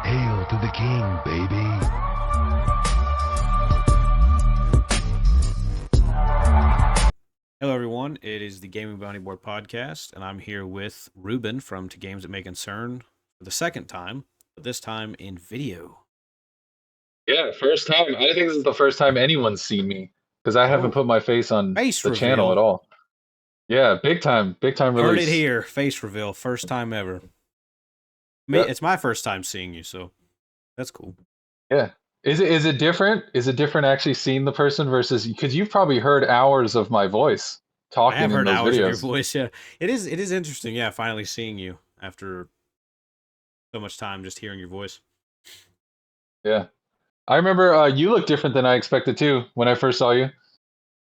Hail to the king, baby. Hello, everyone. It is the Gaming Bounty Board Podcast, and I'm here with Ruben from To Games That May Concern for the second time, but this time in video. Yeah, first time. I think this is the first time anyone's seen me because I haven't put my face on Face the reveal. channel at all. Yeah, big time Heard release. it here. Face reveal. First time ever. Yep. It's my first time seeing you, so that's cool. Yeah. Is it different? Is it different actually seeing the person versus because you've probably heard hours of my voice I talking have in heard those hours of videos. your voice. Yeah, it is interesting. Yeah, finally seeing you after so much time just hearing your voice. Yeah. I remember you look different than I expected too when I first saw you.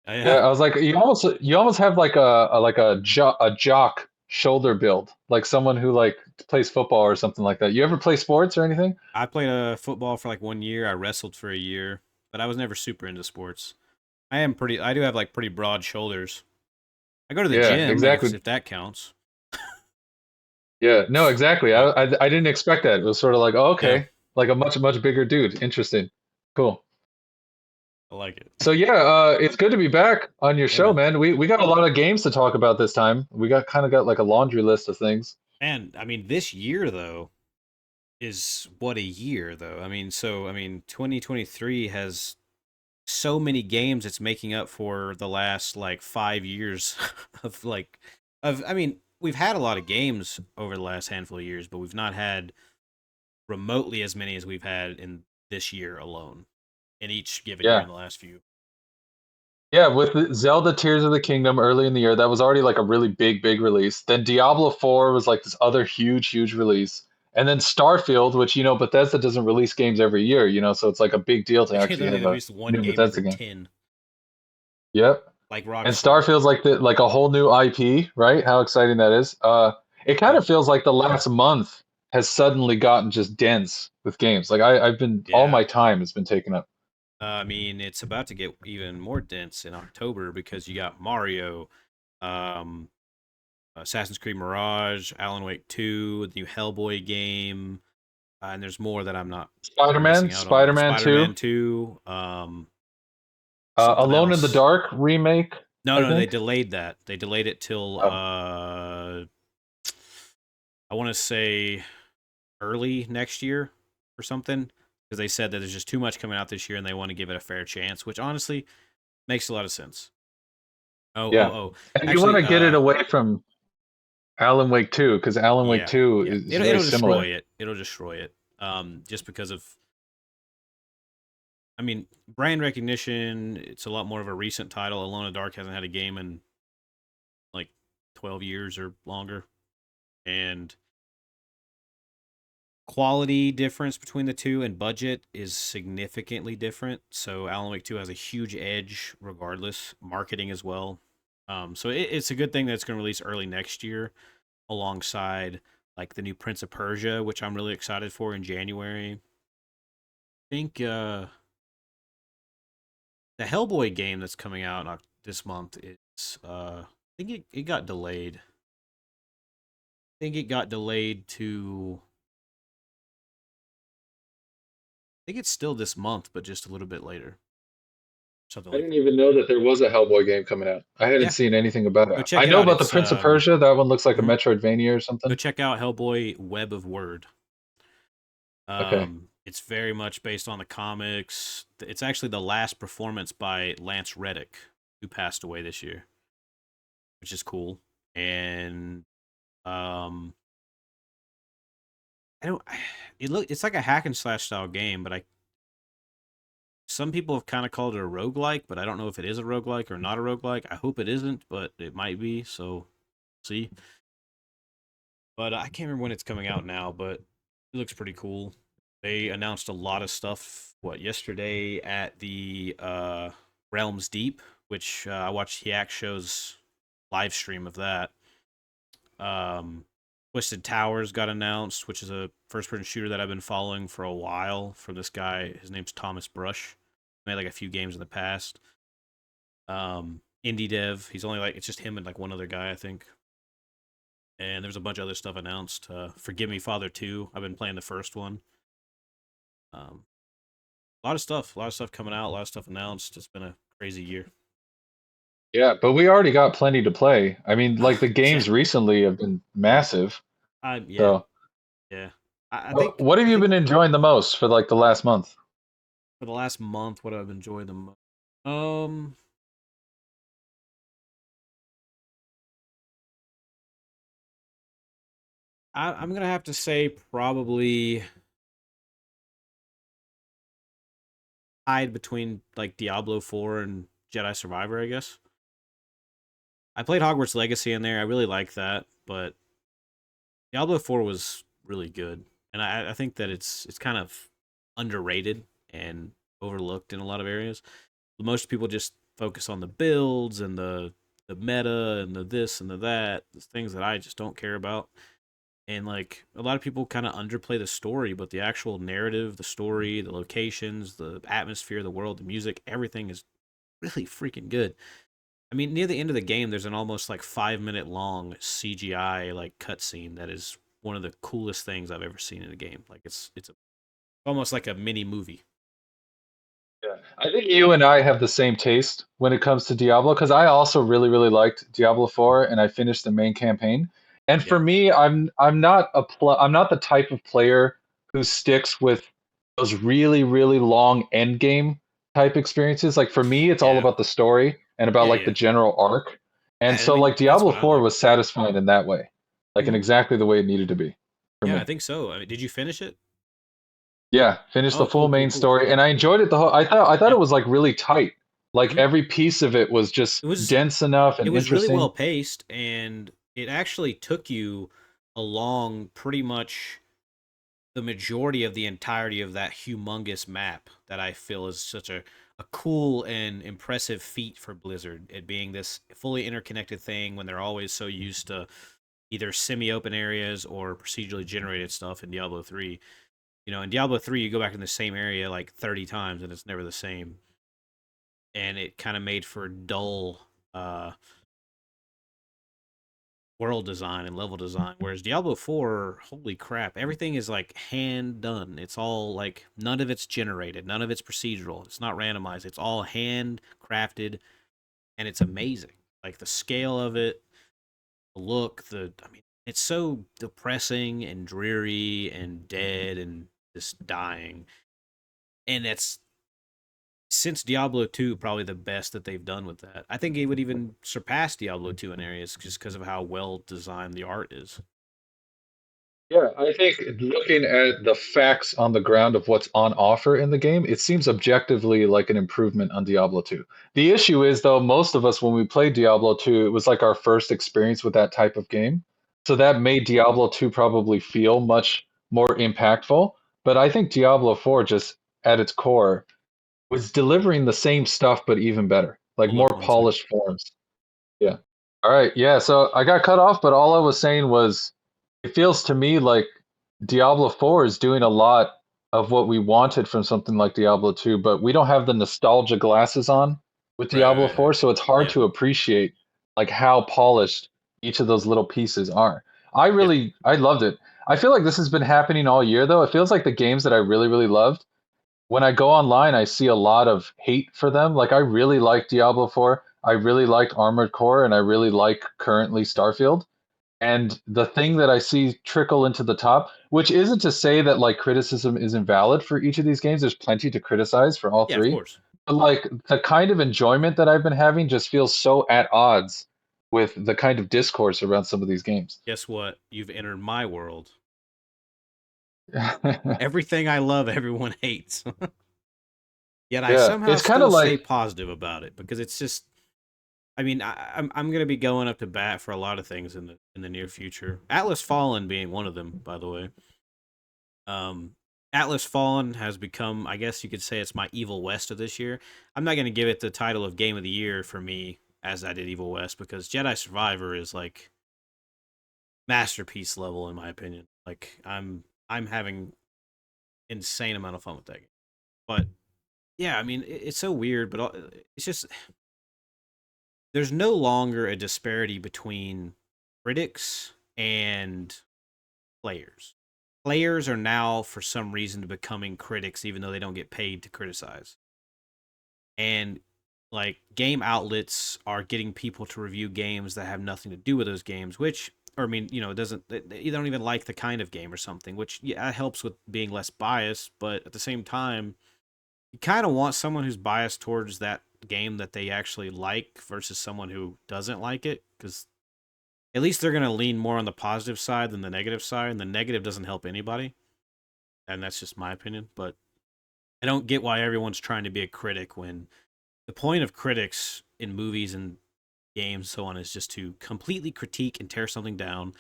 Yeah, I was like, you almost have like a jock shoulder build, like someone who like plays football or something like that. You ever play sports or anything? I played football for like 1 year. I wrestled for a year, but I was never super into sports. I do have like pretty broad shoulders. I go to the Yeah, gym, exactly. if that counts. Yeah, no, exactly. Yeah. I didn't expect that. It was sort of like, oh, okay, Yeah. like a much bigger dude. Interesting. Cool. I like it. So yeah, it's good to be back on your show, man. man. We got a lot of games to talk about this time. We got like a laundry list of things. And I mean, this year though is what a year though. I mean, 2023 has so many games it's making up for the last like 5 years I mean, we've had a lot of games over the last handful of years, but we've not had remotely as many as we've had in this year alone. In each given year Yeah. in the last few. Yeah, with Zelda Tears of the Kingdom early in the year, that was already like a really big release. Then Diablo 4 was like this other huge release. And then Starfield, which, Bethesda doesn't release games every year, so it's like a big deal to They actually literally have a released one new game Bethesda every game. 10, Yep. like And Rockstar. Starfield's like a whole new IP, right? How exciting that is. It kind of feels like the last month has suddenly gotten just dense with games. Like I've been all my time has been taken up. I mean, it's about to get even more dense in October because you got Mario, Assassin's Creed Mirage, Alan Wake 2, the new Hellboy game, and there's more that I'm not Spider-Man 2, Alone in the Dark remake. No, they delayed that. They delayed it till I want to say early next year or something, because they said that there's just too much coming out this year and they want to give it a fair chance, which honestly makes a lot of sense. And actually, you want to get it away from Alan Wake 2, because Alan Wake 2 is very similar. It'll destroy it. Just because of, I mean, brand recognition. It's a lot more of a recent title. Alone in the Dark hasn't had a game in like 12 years or longer, and quality difference between the two and budget is significantly different. So Alan Wake 2 has a huge edge regardless, marketing as well. So it's a good thing that it's going to release early next year alongside like the new Prince of Persia, which I'm really excited for in January. I think the Hellboy game that's coming out this month is I think it got delayed. I think it got delayed to, I think it's still this month, but just a little bit later. I didn't even know that there was a Hellboy game coming out. I hadn't seen anything about it. I know about the Prince of Persia. That one looks like a Metroidvania or something. Go check out Hellboy Web of Word. Okay. It's very much based on the comics. It's actually the last performance by Lance Reddick, who passed away this year, which is cool. And it's like a hack and slash style game, but some people have kind of called it a roguelike, but I don't know if it is a roguelike or not a roguelike. I hope it isn't, but it might be, so see. But I can't remember when it's coming out now, but it looks pretty cool. They announced a lot of stuff, yesterday at the Realms Deep, which I watched Yak Show's live stream of that. Twisted Towers got announced, which is a first-person shooter that I've been following for a while from this guy. His name's Thomas Brush. Made like a few games in the past. Indie dev. He's only it's just him and like one other guy, I think. And there's a bunch of other stuff announced. Forgive Me Father 2. I've been playing the first one. A lot of stuff coming out, a lot of stuff announced. It's been a crazy year. Yeah, but we already got plenty to play. I mean, like the Yeah, games recently have been yeah, massive. yeah, So, yeah. what have I you think been enjoying the most for like the last month? for the last month, what I've enjoyed the most. Um, I'm gonna have to say probably tied between like Diablo 4 and Jedi Survivor, I guess. I played Hogwarts Legacy in there. I really like that, but Diablo 4 was really good, and I think that it's kind of underrated and overlooked in a lot of areas. Most people just focus on the builds and the meta and the this and the that, the things that I just don't care about. And like a lot of people kind of underplay the story, but the actual narrative, the story, the locations, the atmosphere, the world, the music, everything is really freaking good. I mean, near the end of the game, there's an almost like 5 minute long CGI like cutscene that is one of the coolest things I've ever seen in a game. Like almost like a mini movie. Yeah, I think you and I have the same taste when it comes to Diablo because I also really really liked Diablo 4 and I finished the main campaign. And for Yeah, me, I'm not the type of player who sticks with those really really long end game type experiences. Like for me, it's all yeah, about the story and about yeah, like the yeah. general arc. And I so mean, like that's Diablo what I 4 like. was satisfying in that way. Like in Hmm. exactly the way it needed to be for Yeah, I me. think so. I mean, did you finish it? Yeah, finished the Oh, full cool, cool, main cool. story, and I enjoyed it the whole. I thought Yeah. it was like really tight. Like Hmm. every piece of it was just It was dense enough it and was really well interesting. paced, and it actually took you along pretty much the majority of the entirety of that humongous map that I feel is such a cool and impressive feat for Blizzard. It being this fully interconnected thing when they're always so used to either semi-open areas or procedurally generated stuff in Diablo 3. You know, in Diablo 3 you go back in the same area like 30 times and it's never the same. And it kind of made for dull world design and level design. Whereas Diablo 4, holy crap, everything is like hand done. It's all like none of it's generated, none of it's procedural. It's not randomized. It's all hand crafted and it's amazing. Like the scale of it, the look, I mean, it's so depressing and dreary and dead and just dying. And it's since Diablo 2 probably the best that they've done with that. I think it would even surpass Diablo 2 in areas just because of how well designed the art is. Yeah, I think looking at the facts on the ground of what's on offer in the game, it seems objectively like an improvement on Diablo 2. The issue is, though, most of us, when we played Diablo 2, it was like our first experience with that type of game. So that made Diablo 2 probably feel much more impactful. But I think Diablo 4, just at its core, was delivering the same stuff, but even better, like Hold up more one second. polished forms. Yeah. All right. Yeah. So I got cut off, but all I was saying was it feels to me like Diablo 4 is doing a lot of what we wanted from something like Diablo 2, but we don't have the nostalgia glasses on with Right, Diablo right, right. 4, so it's hard Yeah, to appreciate like how polished each of those little pieces are. yeah. I loved it. I feel like this has been happening all year though. It feels like the games that I really, really loved when I go online, I see a lot of hate for them. Like I really like Diablo 4. I really like Armored Core, and I really like currently Starfield. And the thing that I see trickle into the top, which isn't to say that like criticism isn't valid for each of these games. There's plenty to criticize for all Yeah, of three. course. But like the kind of enjoyment that I've been having just feels so at odds with the kind of discourse around some of these games. Guess what? You've entered my world. Yeah, Everything I love, everyone hates. Yet I somehow it's kind of still stay like positive about it because it's just. I mean, I'm gonna be going up to bat for a lot of things in the near future. Atlas Fallen being one of them, by the way. Um, Atlas Fallen has become, I guess you could say, it's my Evil West of this year. I'm not gonna give it the title of Game of the Year for me as I did Evil West because Jedi Survivor is like masterpiece level in my opinion. Like I'm having insane amount of fun with that game. But yeah, I mean it's so weird, but it's just there's no longer a disparity between critics and players. players are now, for some reason, becoming critics, even though they don't get paid to criticize. And like game outlets are getting people to review games that have nothing to do with those games, which, or I mean, it doesn't, they don't even like the kind of game or something, which, yeah, it helps with being less biased. But at the same time, you kind of want someone who's biased towards that game that they actually like versus someone who doesn't like it, because at least they're going to lean more on the positive side than the negative side, and the negative doesn't help anybody. And that's just my opinion. But I don't get why everyone's trying to be a critic when the point of critics in movies and games and so on is just to completely critique and tear something down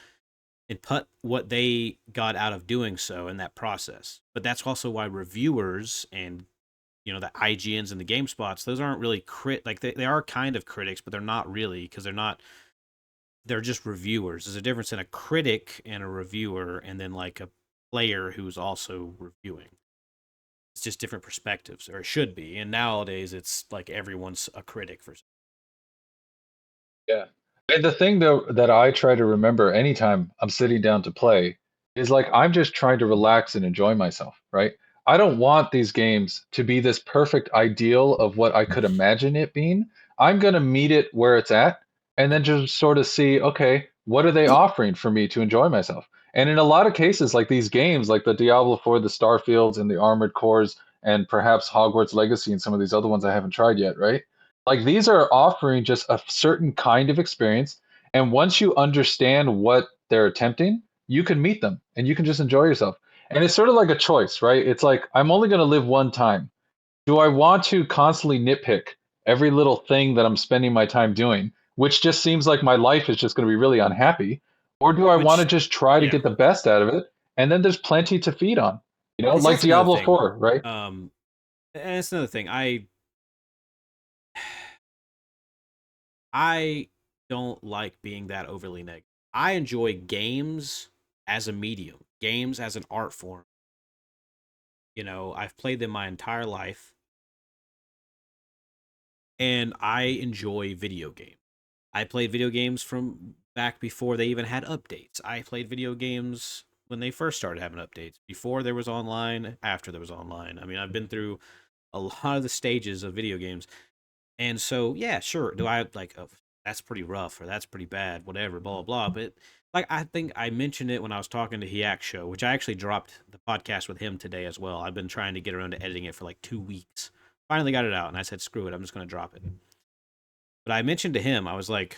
and put what they got out of doing so in that process. But that's also why reviewers and the IGNs and the GameSpots, those aren't really like they are kind of critics, but they're not really, because they're just reviewers. There's a difference in a critic and a reviewer, and then like a player who's also reviewing. It's just different perspectives, or it should be. And nowadays, it's like everyone's a critic for. Yeah. And the thing though that I try to remember anytime I'm sitting down to play is like I'm just trying to relax and enjoy myself, right? I don't want these games to be this perfect ideal of what I could imagine it being. I'm going to meet it where it's at and then just sort of see, okay, what are they offering for me to enjoy myself? And in a lot of cases, like these games, like the Diablo 4, the Starfields, and the Armored Cores, and perhaps Hogwarts Legacy and some of these other ones I haven't tried yet, right? Like these are offering just a certain kind of experience. And once you understand what they're attempting, you can meet them and you can just enjoy yourself. And it's sort of like a choice, right? It's like, I'm only going to live one time. Do I want to constantly nitpick every little thing that I'm spending my time doing, which just seems like my life is just going to be really unhappy? Or do I want to Which, just try to yeah, get the best out of it? And then there's plenty to feed on, see, like that's another Diablo thing. 4, right? And it's another thing. I don't like being that overly negative. I enjoy games as a medium, games as an art form. I've played them my entire life, and I enjoy video games. I played video games from back before they even had updates. I played video games when they first started having updates, before there was online, after there was online. I mean, I've been through a lot of the stages of video games. And so, yeah, sure. Do I like, oh, that's pretty rough or that's pretty bad, whatever, blah, blah, blah. But like, I think I mentioned it when I was talking to Hiak Show, which I actually dropped the podcast with him today as well. I've been trying to get around to editing it for like 2 weeks. Finally got it out, and I said, screw it, I'm just going to drop it. But I mentioned to him, I was like,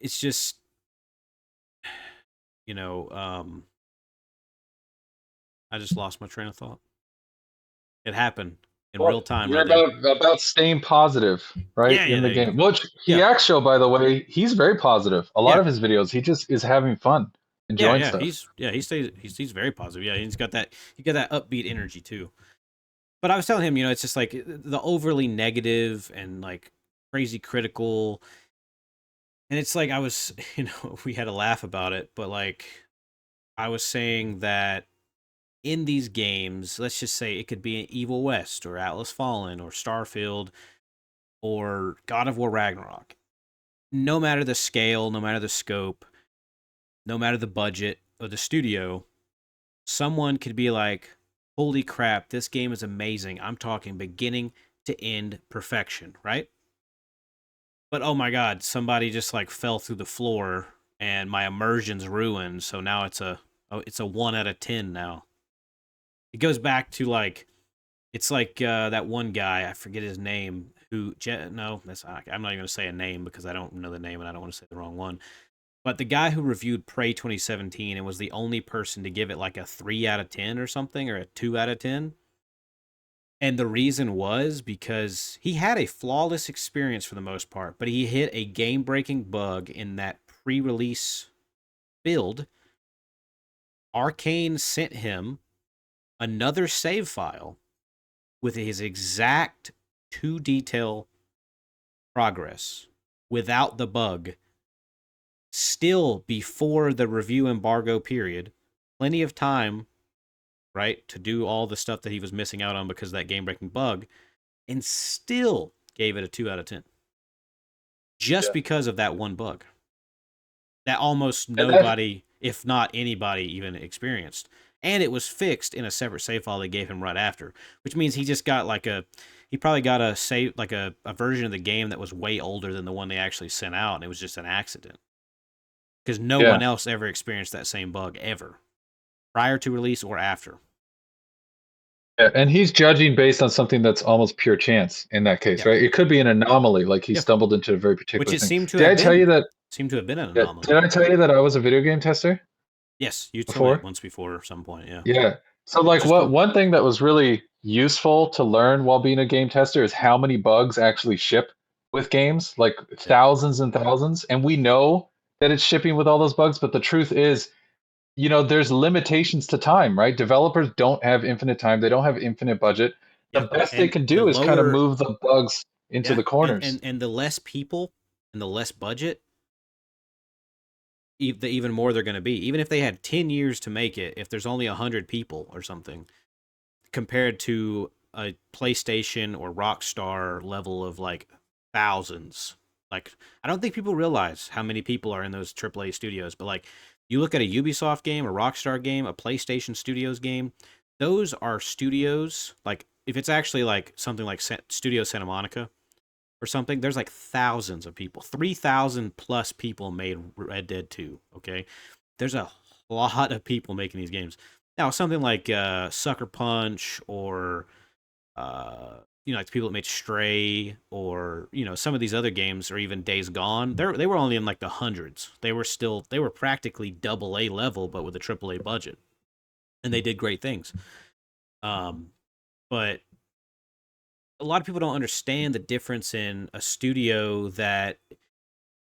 it's just, you know, um, I just lost my train of thought. It happened in real time. You're Right there. about staying positive, right? Yeah, In the there you game. go. Which Yeah, Hiak Show, by the way, he's very positive. A lot yeah, of his videos, he just is having fun, yeah, enjoying yeah. stuff. He's very positive. Yeah, he got that upbeat energy too. But I was telling him, it's just like the overly negative and like crazy critical. And it's like I was, we had a laugh about it, but like I was saying that in these games, let's just say it could be an Evil West or Atlas Fallen or Starfield or God of War Ragnarok. No matter the scale, no matter the scope, no matter the budget of the studio, someone could be like, holy crap, this game is amazing. I'm talking beginning to end perfection, right? But oh my god, somebody just like fell through the floor and my immersion's ruined, so now it's a 1 out of 10 now. It goes back to like, it's like that one guy, I forget his name, no, I'm not even going to say a name because I don't know the name and I don't want to say the wrong one. But the guy who reviewed Prey 2017 and was the only person to give it like a 3 out of 10 or something, or a 2 out of 10. And the reason was because he had a flawless experience for the most part, but he hit a game-breaking bug in that pre-release build. Arcane sent him another save file with his exact 2 detail progress without the bug, still before the review embargo period. Plenty of time, right, to do all the stuff that he was missing out on because of that game-breaking bug, and still gave it a 2 out of 10. Just Yeah. because of that one bug. That almost And that, nobody if not anybody even experienced. And it was fixed in a separate save file they gave him right after, which means he just got he probably got a save, like a version of the game that was way older than the one they actually sent out, and it was just an accident. Because no one else ever experienced that same bug ever, prior to release or after. Yeah, and he's judging based on something that's almost pure chance in that case, right? It could be an anomaly, like he stumbled into a very particular thing. Which it thing. seemed to Did have I been. tell you that? Seemed to have been an anomaly. Did I tell you that I was a video game tester? Yes, you told me once before at some point. Yeah. Yeah. So like one thing that was really useful to learn while being a game tester is how many bugs actually ship with games, like thousands and thousands. And we know that it's shipping with all those bugs, but the truth is, there's limitations to time, right? Developers don't have infinite time. They don't have infinite budget. The best they can do is kind of move the bugs into the corners. And the less people and the less budget, the even more they're going to be. Even if they had 10 years to make it, if there's only 100 people or something, compared to a PlayStation or Rockstar level of like thousands. Like, I don't think people realize how many people are in those AAA studios, but like, you look at a Ubisoft game, a Rockstar game, a PlayStation Studios game, those are studios, like, if it's actually like something like Studio Santa Monica or something, there's like thousands of people. 3,000 plus people made Red Dead 2, okay? There's a lot of people making these games. Now, something like Sucker Punch or, like the people that made Stray or, some of these other games or even Days Gone, they were only in like the hundreds. They were practically double A level, but with a AAA budget. And they did great things. But a lot of people don't understand the difference in a studio that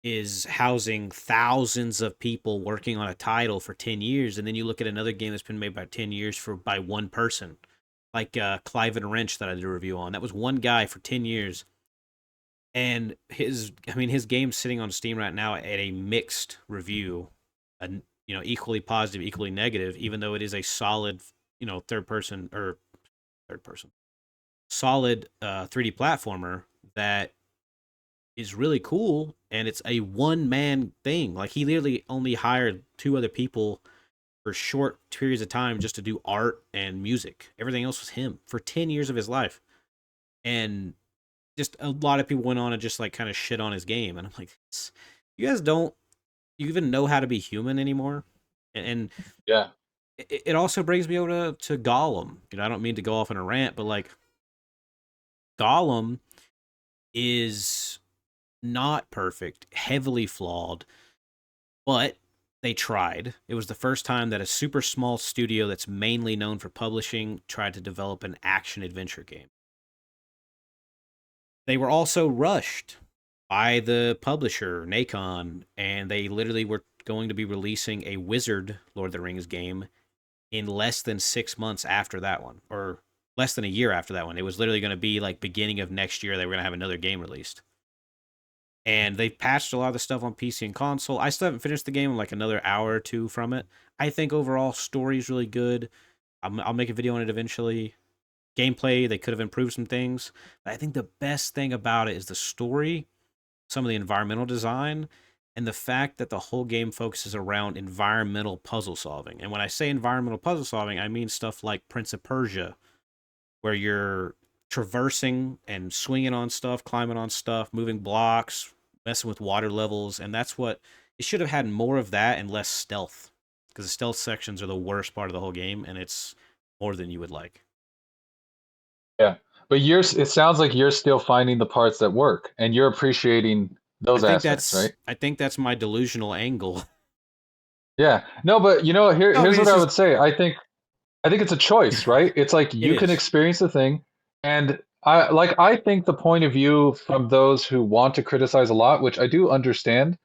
is housing thousands of people working on a title for 10 years, and then you look at another game that's been made by 10 years by one person, like Clive and Wrench that I did a review on. That was one guy for 10 years, and his game's sitting on Steam right now at a mixed review, equally positive, equally negative, even though it is a solid, solid 3D platformer that is really cool, and it's a one-man thing. Like, he literally only hired 2 other people for short periods of time just to do art and music. Everything else was him for 10 years of his life. And just a lot of people went on and just like kind of shit on his game. And I'm like, you guys don't even know how to be human anymore. And yeah, it also brings me over to Gollum. I don't mean to go off on a rant, but like, Gollum is not perfect, heavily flawed, but they tried. It was the first time that a super small studio that's mainly known for publishing tried to develop an action-adventure game. They were also rushed by the publisher, Nacon, and they literally were going to be releasing a Wizard Lord of the Rings game in less than 6 months after that one, or less than a year after that one. It was literally going to be like beginning of next year. They were going to have another game released. And they've patched a lot of the stuff on PC and console. I still haven't finished the game. I'm like another hour or 2 from it. I think overall story is really good. I'll make a video on it eventually. Gameplay, they could have improved some things. But I think the best thing about it is the story, some of the environmental design, and the fact that the whole game focuses around environmental puzzle solving. And when I say environmental puzzle solving, I mean stuff like Prince of Persia, where you're traversing and swinging on stuff, climbing on stuff, moving blocks, messing with water levels. And that's what it should have had, more of that and less stealth, because the stealth sections are the worst part of the whole game, and it's more than you would like. Yeah, but it sounds like you're still finding the parts that work, and you're appreciating those aspects, right? I think that's my delusional angle. Yeah, no, but here's what I would say. I think it's a choice, right? It's like you can experience the thing, and I think the point of view from those who want to criticize a lot, which I do understand,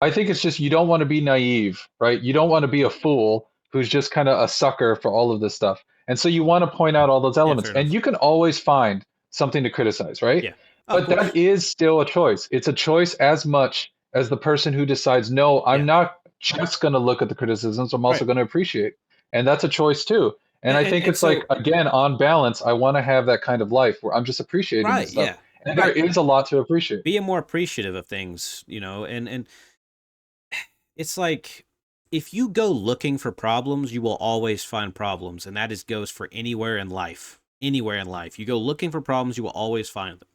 I think it's just you don't want to be naive, right? You don't want to be a fool who's just kind of a sucker for all of this stuff. And so you want to point out all those elements, and you can always find something to criticize, right? Yeah. But that is still a choice. It's a choice as much as the person who decides, no, I'm not just going to look at the criticisms, I'm also going to appreciate. And that's a choice too. And I think it's like, again, on balance, I want to have that kind of life where I'm just appreciating this stuff. And there is a lot to appreciate. Being more appreciative of things, and it's like, if you go looking for problems, you will always find problems, and that goes for anywhere in life. Anywhere in life, you go looking for problems, you will always find them.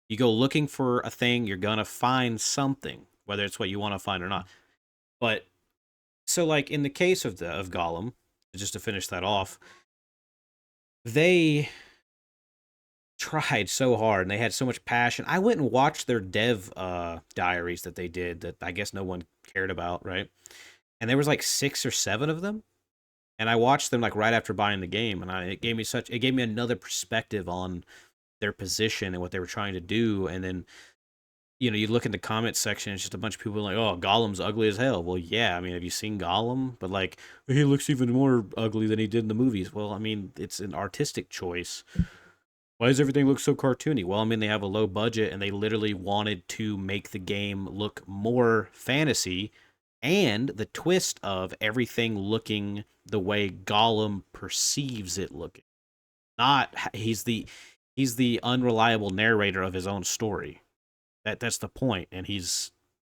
You go looking for a thing, you're gonna find something, whether it's what you want to find or not. But so, like in the case of Gollum, just to finish that off, they tried so hard and they had so much passion. I went and watched their dev diaries that they did that I guess no one cared about, right? And there was like 6 or 7 of them, and I watched them like right after buying the game, and it gave me another perspective on their position and what they were trying to do. And then you look in the comment section, it's just a bunch of people like, oh, Gollum's ugly as hell. Well, yeah, I mean, have you seen Gollum? But like, he looks even more ugly than he did in the movies. Well, I mean, it's an artistic choice. Why does everything look so cartoony? Well, I mean, they have a low budget and they literally wanted to make the game look more fantasy, and the twist of everything looking the way Gollum perceives it looking. Not he's the unreliable narrator of his own story. That's the point, and he's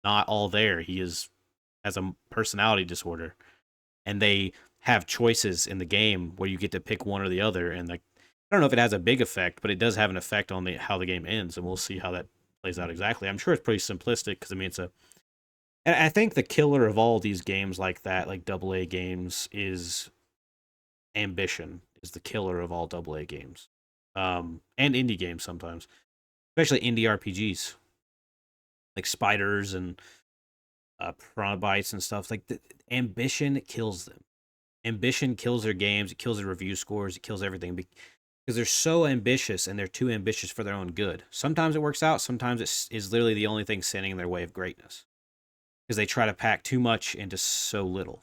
not all there. He has a personality disorder, and they have choices in the game where you get to pick one or the other. And like, I don't know if it has a big effect, but it does have an effect on how the game ends, and we'll see how that plays out exactly. I'm sure it's pretty simplistic because I mean and I think the killer of all these games like that, like AA games, is ambition. Is the killer of all AA games, and indie games sometimes, especially indie RPGs like Spiders and Piranha Bytes and stuff. Like ambition kills them. Ambition kills their games. It kills their review scores. It kills everything because they're so ambitious, and they're too ambitious for their own good. Sometimes it works out. Sometimes it is literally the only thing standing in their way of greatness because they try to pack too much into so little.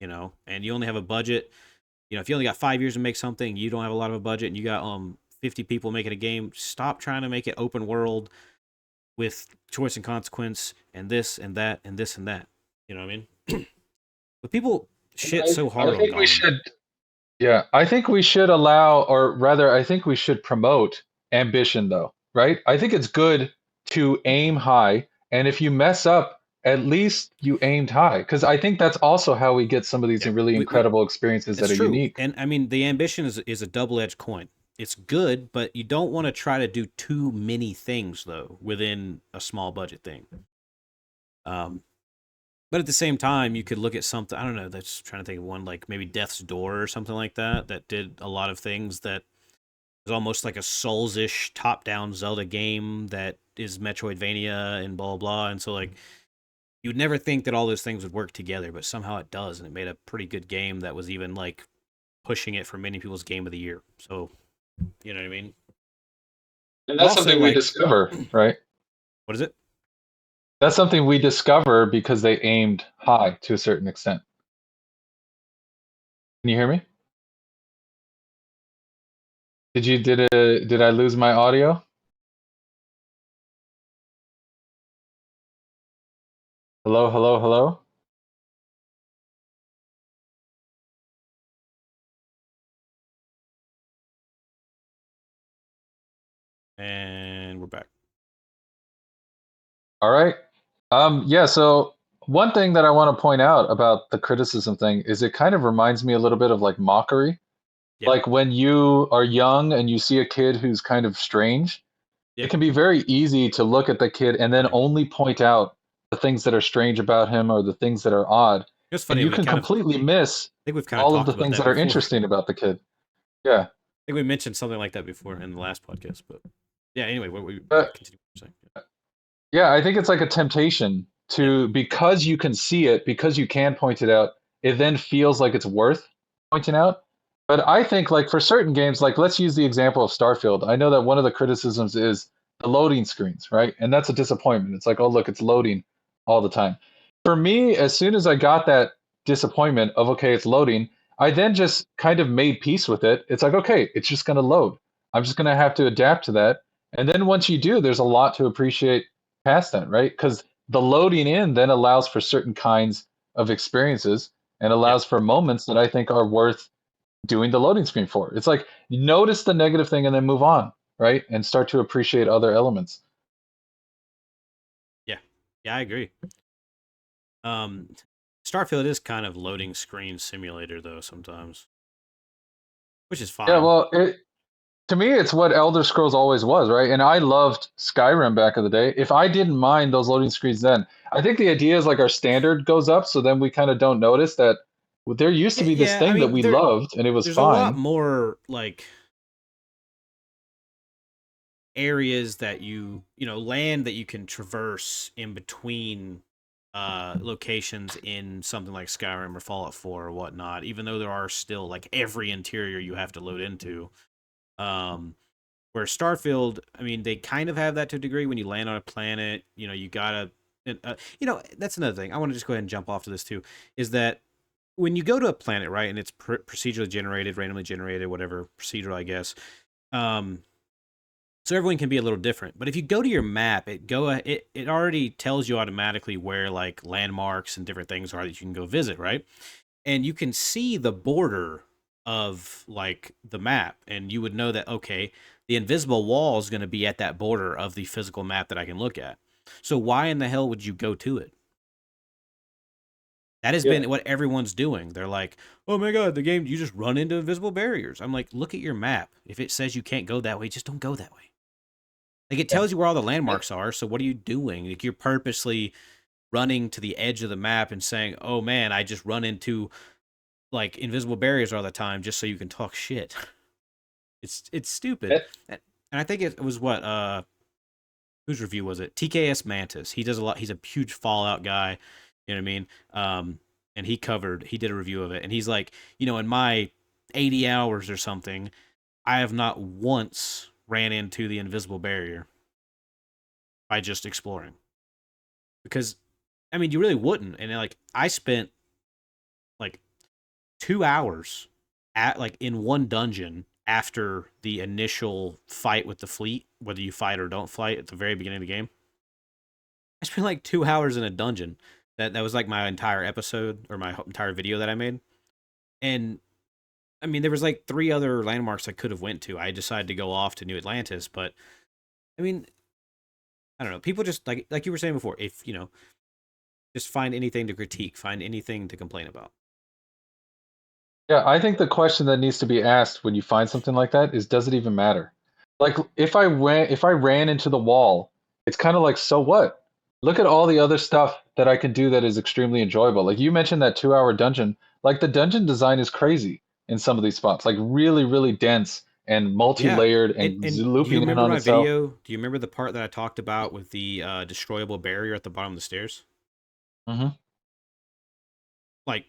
And you only have a budget. If you only got 5 years to make something, you don't have a lot of a budget, and you got 50 people making a game. Stop trying to make it open world with choice and consequence and this and that and this and that. You know what I mean? But people shit so hard I think on we Gollum. should. Yeah, I think we should allow, or rather, I think we should promote ambition, though, right? I think it's good to aim high, and if you mess up, at least you aimed high, because I think that's also how we get some of these Yeah, really incredible experiences that it's are true. unique. And I mean, the ambition is a double-edged coin. It's good, but you don't want to try to do too many things though within a small budget thing. But at the same time, you could look at something, I don't know, that's trying to think of one, like maybe Death's Door or something like that did a lot of things that was almost like a Souls-ish top-down Zelda game that is Metroidvania and blah, blah, blah. And so, like, you'd never think that all those things would work together, but somehow it does, and it made a pretty good game that was even, like, pushing it for many people's Game of the Year. So, you know what I mean? And that's Also, something we like, discover, right? what is it? That's something we discover because they aimed high to a certain extent. Can you hear me? Did I lose my audio? Hello, hello, hello? And we're back. All right. Yeah, so one thing that I want to point out about the criticism thing is it kind of reminds me a little bit of like mockery. Yeah. Like when you are young and you see a kid who's kind of strange, Yeah. it can be very easy to look at the kid and then only point out the things that are strange about him or the things that are odd. It's And funny, you can completely miss I think we've kind of all of talked the about things that that are before. interesting about the kid. Yeah. I think we mentioned something like that before in the last podcast, but yeah, anyway, what we continue saying. Yeah, I think it's like a temptation to, because you can see it, because you can point it out, it then feels like it's worth pointing out. But I think like for certain games, like let's use the example of Starfield. I know that one of the criticisms is the loading screens, right? And that's a disappointment. It's like, oh, look, it's loading all the time. For me, as soon as I got that disappointment of, okay, it's loading, I then just kind of made peace with it. It's like, okay, it's just going to load. I'm just going to have to adapt to that. And then once you do, there's a lot to appreciate past that, right? Because the loading in then allows for certain kinds of experiences and allows for moments that I think are worth doing the loading screen for. It's like notice the negative thing and then move on, right? And start to appreciate other elements. Yeah, I agree. Starfield is kind of loading screen simulator though sometimes, which is Yeah, fine. well, to me, it's what Elder Scrolls always was, right? And I loved Skyrim back in the day. If I didn't mind those loading screens then, I think the idea is like our standard goes up, so then we kind of don't notice that there used to Yeah, be this yeah. I thing that mean, we loved and it was there's a lot fine. more like areas that land that you can traverse in between locations in something like Skyrim or Fallout 4 or whatnot, even though there are still like every interior you have to load into. Where Starfield, I mean, they kind of have that to a degree. When you land on a planet, you gotta, that's another thing. I want to just go ahead and jump off to this too, is that when you go to a planet, right, and it's procedurally generated, randomly generated, whatever, procedural, I guess, so everyone can be a little different. But if you go to your map, it already tells you automatically where like landmarks and different things are that you can go visit, right? And you can see the border of like the map, and you would know that okay, the invisible wall is going to be at that border of the physical map that I can look at. So why in the hell would you go to it? That has Yeah. been what everyone's doing. They're like, "Oh my god, the game you just run into invisible barriers." I'm like, "Look at your map. If it says you can't go that way, just don't go that way." Like it Yeah. tells you where all the landmarks are. So what are you doing? Like you're purposely running to the edge of the map and saying, "Oh man, I just run into like invisible barriers all the time just so you can talk shit." It's stupid. And I think it was what whose review was it? TKS Mantis. He does a lot. He's a huge Fallout guy. You know what I mean? And he did a review of it, and he's like, in my 80 hours or something, I have not once ran into the invisible barrier by just exploring. Because, I mean, you really wouldn't. And like, I spent like 2 hours at like in one dungeon after the initial fight with the fleet, whether you fight or don't fight at the very beginning of the game. I spent like 2 hours in a dungeon. That was like my entire episode or my entire video that I made. And I mean, there was like 3 other landmarks I could have went to. I decided to go off to New Atlantis, but I mean, I don't know. People just like you were saying before, if just find anything to critique, find anything to complain about. Yeah, I think the question that needs to be asked when you find something like that is, does it even matter? Like if I ran into the wall, it's kind of like, so what? Look at all the other stuff that I can do that is extremely enjoyable. Like you mentioned that 2-hour dungeon, like the dungeon design is crazy in some of these spots, like really, really dense and Yeah. multi-layered And, and and do you looping in remember on my itself. video? Do you remember the part that I talked about with the destroyable barrier at the bottom of the stairs? Hmm. Like,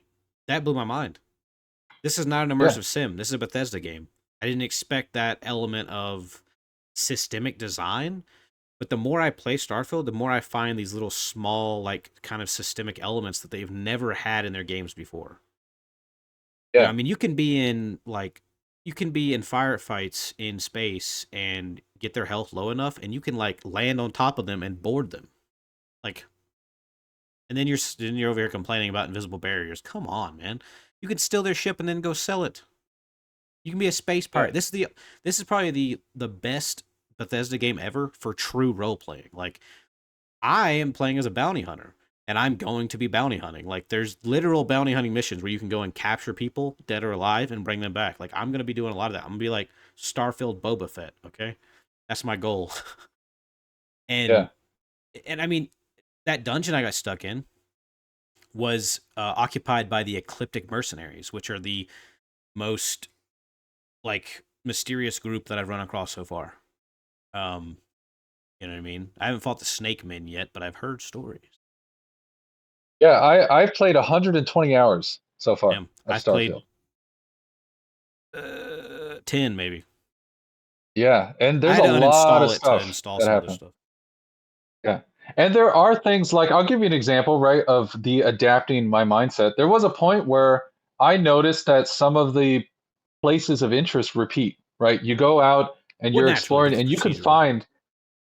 that blew my mind. This is not an Yeah, immersive sim. This is a Bethesda game. I didn't expect that element of systemic design. But the more I play Starfield, the more I find these little small, like, kind of systemic elements that they've never had in their games before. I yeah, mean, you can be in firefights in space and get their health low enough, and you can like land on top of them and board them, like, and then you're over here complaining about invisible barriers. Come on, man! You can steal their ship and then go sell it. You can be a space yeah, pirate. This is probably the best Bethesda game ever for true role playing. Like I am playing as a bounty hunter and I'm going to be bounty hunting. Like there's literal bounty hunting missions where you can go and capture people, dead or alive, and bring them back. Like I'm gonna be doing a lot of that. I'm gonna be like Starfield Boba Fett, okay? That's my goal. yeah. and and I mean, that dungeon I got stuck in was occupied by the Ecliptic Mercenaries, which are the most like mysterious group that I've run across so far. Um, you know what I mean? I haven't fought the Snake Men yet, but I've heard stories. Yeah, I've played 120 hours so far of I've played Starfield. 10 maybe. Yeah, and I there's had a to lot of uninstall it to stuff install that some other happened. stuff. Yeah. And there are things like, I'll give you an example, right, of the adapting my mindset. There was a point where I noticed that some of the places of interest repeat, right? You go out and Well, you're naturally, exploring because and it's you can procedural. find,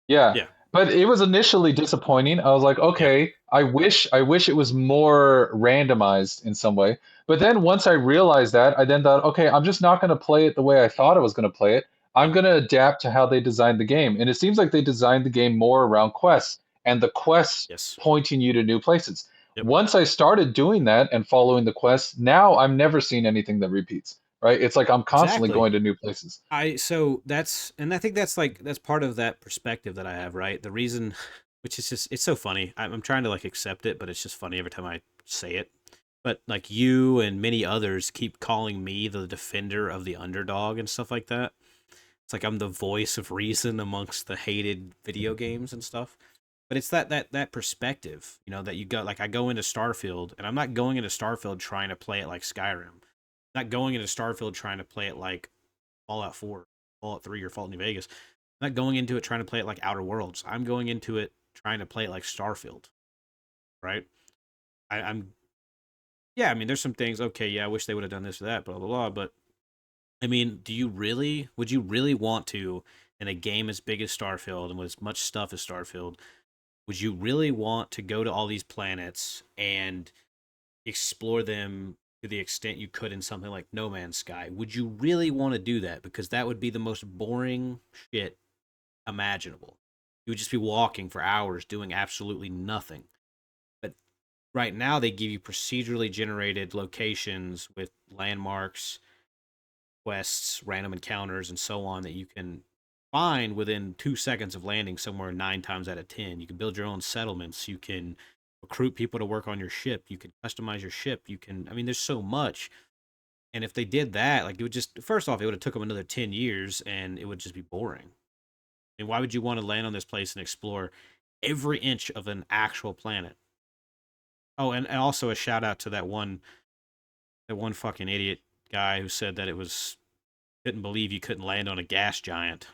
yeah. Yeah, But it was initially disappointing. I was like, yeah, okay, I wish it was more randomized in some way. But then once I realized that, I then thought, okay, I'm just not going to play it the way I thought I was going to play it. I'm yep, going to adapt to how they designed the game. And it seems like they designed the game more around quests and the quests yes, pointing you to new places. Yep. Once I started doing that and following the quests, now I'm never seeing anything that repeats. Right? It's like I'm constantly Exactly. going to new places. I think that's part of that perspective that I have, right? The reason, which is just, it's so funny. I'm trying to like accept it, but it's just funny every time I say it. But like you and many others keep calling me the defender of the underdog and stuff like that. It's like I'm the voice of reason amongst the hated video games and stuff. But it's that perspective, that you got. Like I go into Starfield, and I'm not going into Starfield trying to play it like Skyrim. I'm not going into Starfield trying to play it like Fallout 4, Fallout 3, or Fallout New Vegas. I'm not going into it trying to play it like Outer Worlds. I'm going into it trying to play it like Starfield, right? I'm yeah. I mean, there's some things. Okay, yeah, I wish they would have done this or that, blah blah blah. But I mean, would you really want to, in a game as big as Starfield and with as much stuff as Starfield, would you really want to go to all these planets and explore them to the extent you could in something like No Man's Sky? Would you really want to do that? Because that would be the most boring shit imaginable. You would just be walking for hours doing absolutely nothing. But right now, they give you procedurally generated locations with landmarks, quests, random encounters, and so on that you can find within 2 seconds of landing somewhere 9 times out of 10. You can build your own settlements. You can recruit people to work on your ship. You can customize your ship. I mean, there's so much. And if they did that, like, it would just, first off, it would have took them another 10 years and it would just be boring. And why would you want to land on this place and explore every inch of an actual planet? Oh, and also a shout out to that one fucking idiot guy who said that couldn't believe you couldn't land on a gas giant.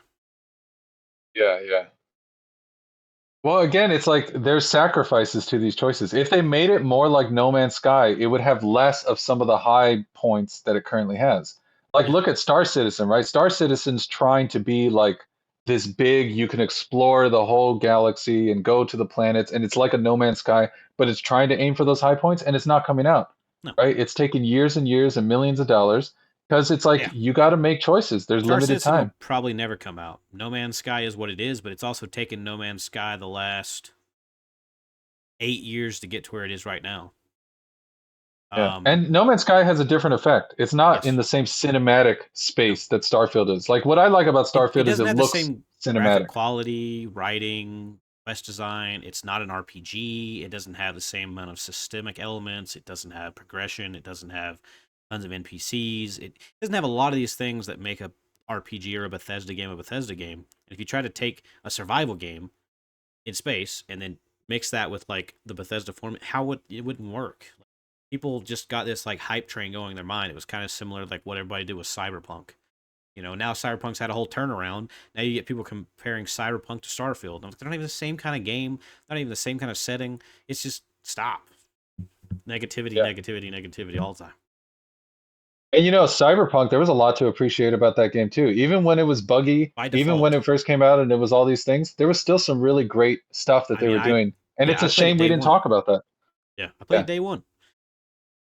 Yeah, yeah. Well, again, it's like there's sacrifices to these choices. If they made it more like No Man's Sky, it would have less of some of the high points that it currently has. Like, Yeah. look at Star Citizen, right? Star Citizen's trying to be like this big, you can explore the whole galaxy and go to the planets, and it's like a No Man's Sky, but it's trying to aim for those high points, and it's not coming out, No. right? It's taken years and years and millions of dollars because it's like Yeah. you got to make choices. There's Star limited Citizen will time. probably never come out. No Man's Sky is what it is, but it's also taken No Man's Sky the last 8 years to get to where it is right now. Yeah, and No Man's Sky has a different effect. It's not in Yes. the same cinematic No. space that Starfield is. Like what I like about It Starfield is doesn't it have the looks same graphic cinematic. quality, writing, quest design. It's not an RPG. It doesn't have the same amount of systemic elements. It doesn't have progression. It doesn't have tons of NPCs. It doesn't have a lot of these things that make a RPG or a Bethesda game a Bethesda game. And if you try to take a survival game in space and then mix that with like the Bethesda format, it wouldn't work. People just got this like hype train going in their mind. It was kind of similar to like what everybody did with Cyberpunk. Now Cyberpunk's had a whole turnaround. Now you get people comparing Cyberpunk to Starfield. They're not even the same kind of game, not even the same kind of setting. It's just stop. Negativity, Yeah. negativity, negativity all the time. And Cyberpunk, there was a lot to appreciate about that game too. Even when it was buggy, By even when default. it first came out and it was all these things, there was still some really great stuff that I they mean, were doing. And it's I a played it shame we day didn't one. talk about that. Yeah, I played Yeah. it day one.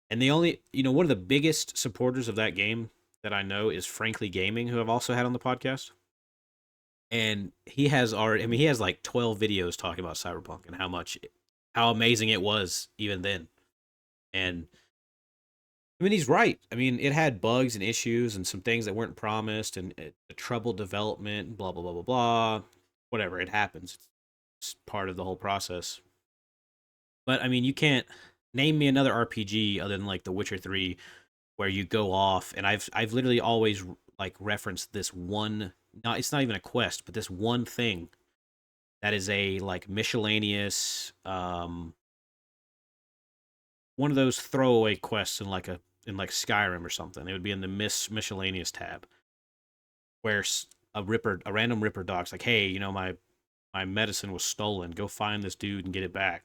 And the only, one of the biggest supporters of that game that I know is Frankly Gaming, who I've also had on the podcast. And he has like 12 videos talking about Cyberpunk and how amazing it was even then. And I mean, he's right. I mean, it had bugs and issues and some things that weren't promised and troubled development, blah, blah, blah, blah, blah. Whatever, it happens. It's part of the whole process. But I mean, you can't name me another RPG other than like The Witcher 3 where you go off, and I've literally always like referenced this one, it's not even a quest, but this one thing that is a like miscellaneous one of those throwaway quests in like Skyrim or something. It would be in the miscellaneous tab where a random ripper dog's like, "Hey, my medicine was stolen. Go find this dude and get it back."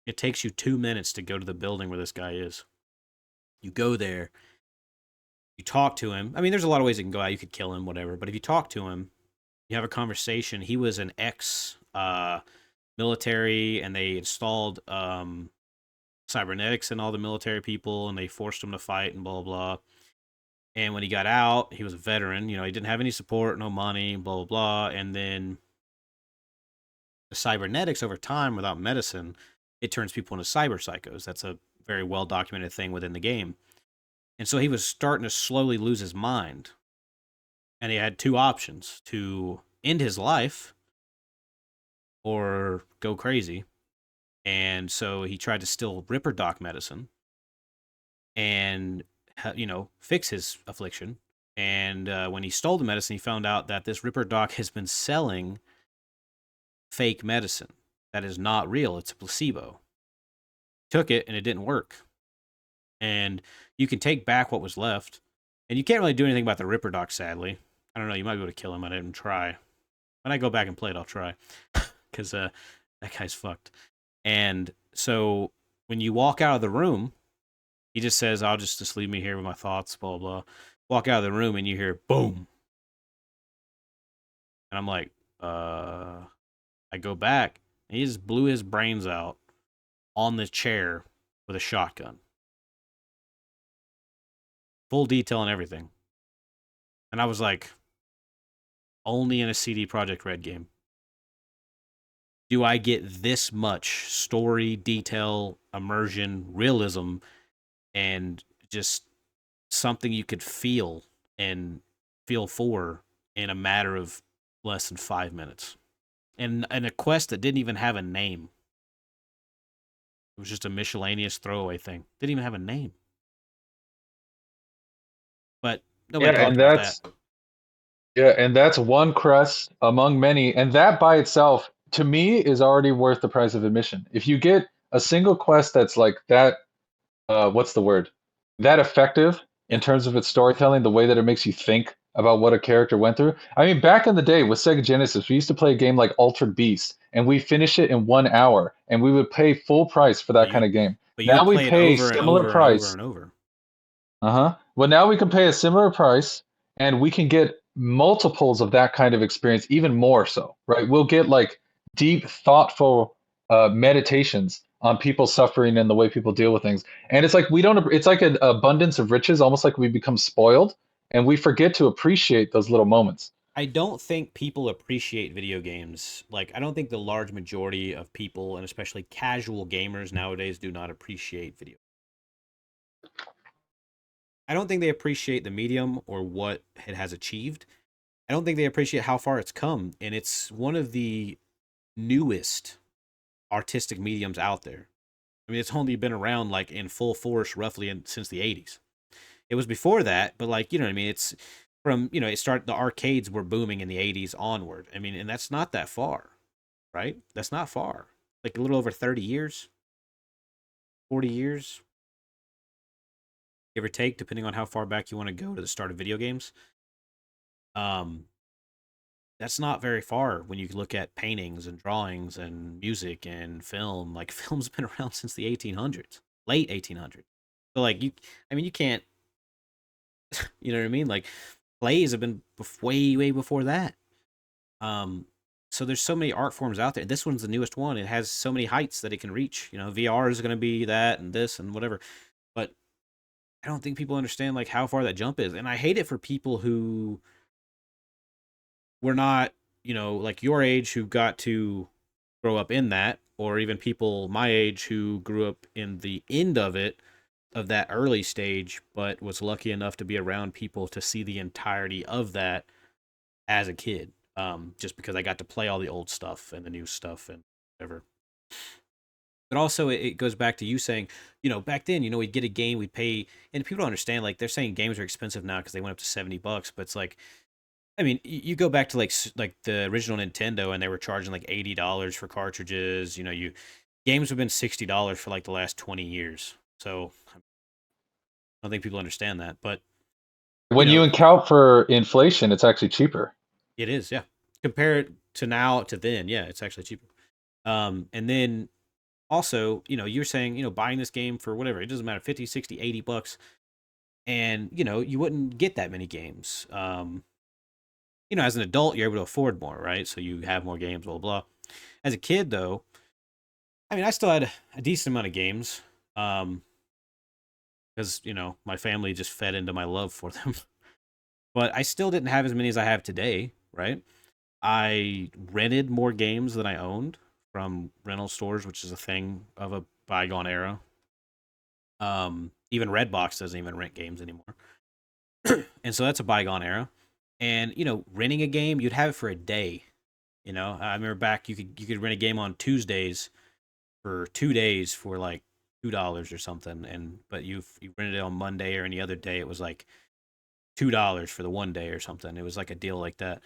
It takes you 2 minutes to go to the building where this guy is. You go there, you talk to him. I mean, there's a lot of ways you can go out. You could kill him, whatever. But if you talk to him, you have a conversation. He was an ex military, and they installed cybernetics in all the military people, and they forced him to fight and blah, blah, blah. And when he got out, he was a veteran. He didn't have any support, no money, blah, blah, blah. And then the cybernetics over time, without medicine, it turns people into cyber psychos. That's a very well documented thing within the game. And so he was starting to slowly lose his mind. And he had two options: to end his life or go crazy. And so he tried to steal Ripper Doc medicine and, fix his affliction. And when he stole the medicine, he found out that this Ripper Doc has been selling fake medicine that is not real. It's a placebo. Took it and it didn't work. And you can take back what was left. And you can't really do anything about the Ripper Doc, sadly. I don't know. You might be able to kill him. I didn't try. When I go back and play it, I'll try. Because that guy's fucked. And so when you walk out of the room, he just says, I'll just leave me here with my thoughts, blah, blah. Walk out of the room and you hear boom. And I'm like, I go back and he just blew his brains out on the chair with a shotgun. Full detail and everything. And I was like, only in a CD Projekt Red game do I get this much story, detail, immersion, realism, and just something you could feel and feel for in a matter of less than 5 minutes. And a quest that didn't even have a name. It was just a miscellaneous throwaway thing. Didn't even have a name. But nobody talked about that. Yeah, and that's one quest among many. And that by itself, to me, is already worth the price of admission. If you get a single quest that's like that, what's the word? That effective in terms of its storytelling, the way that it makes you think about what a character went through. I mean, back in the day with Sega Genesis, we used to play a game like Altered Beast, and we finish it in 1 hour, and we would pay full price for that kind of game. But you now we play pay it over similar and over price. and over and over. Well, now we can pay a similar price, and we can get multiples of that kind of experience, even more so, right? We'll get like deep, thoughtful meditations on people suffering and the way people deal with things. And it's like it's like an abundance of riches, almost like we become spoiled and we forget to appreciate those little moments. I don't think people appreciate video games. Like, I don't think the large majority of people, and especially casual gamers nowadays, do not appreciate video. I don't think they appreciate the medium or what it has achieved. I don't think they appreciate how far it's come. And it's one of the newest artistic mediums out there. I mean, it's only been around like in full force roughly since the 80s. It was before that, but like, you know what I mean? It's from, it started, the arcades were booming in the 80s onward. I mean, and that's not that far, right? That's not far. Like a little over 30 years, 40 years, give or take, depending on how far back you want to go to the start of video games. That's not very far when you look at paintings and drawings and music and film. Like, film's been around since the 1800s, late 1800s. So like you can't, you know what I mean? Like, plays have been way before that. So there's so many art forms out there. This one's the newest one. It has so many heights that it can reach. VR is going to be that and this and whatever. But I don't think people understand like how far that jump is. And I hate it for people who were not, like your age, who got to grow up in that, or even people my age who grew up in the end of it, of that early stage, but was lucky enough to be around people to see the entirety of that as a kid. Just because I got to play all the old stuff and the new stuff and whatever. But also it goes back to you saying, back then, we'd get a game, we'd pay, and people don't understand, like, they're saying games are expensive now because they went up to $70, but it's like, I mean, you go back to like the original Nintendo and they were charging like $80 for cartridges. Games have been $60 for like the last 20 years. So I don't think people understand that. But when you account for inflation, it's actually cheaper. It is, yeah. Compare it to now to then, yeah, it's actually cheaper. And then also, you're saying, buying this game for whatever, it doesn't matter, 50, 60, $80. And, you wouldn't get that many games. As an adult, you're able to afford more, right? So you have more games, blah, blah. As a kid, though, I mean, I still had a decent amount of games. Because, my family just fed into my love for them. But I still didn't have as many as I have today, right? I rented more games than I owned from rental stores, which is a thing of a bygone era. Even Redbox doesn't even rent games anymore. And so that's a bygone era. And, renting a game, you'd have it for a day. I remember back you could rent a game on Tuesdays for 2 days for like $2 or something, but you rented it on Monday or any other day, it was like $2 for the one day or something. It was like a deal like that.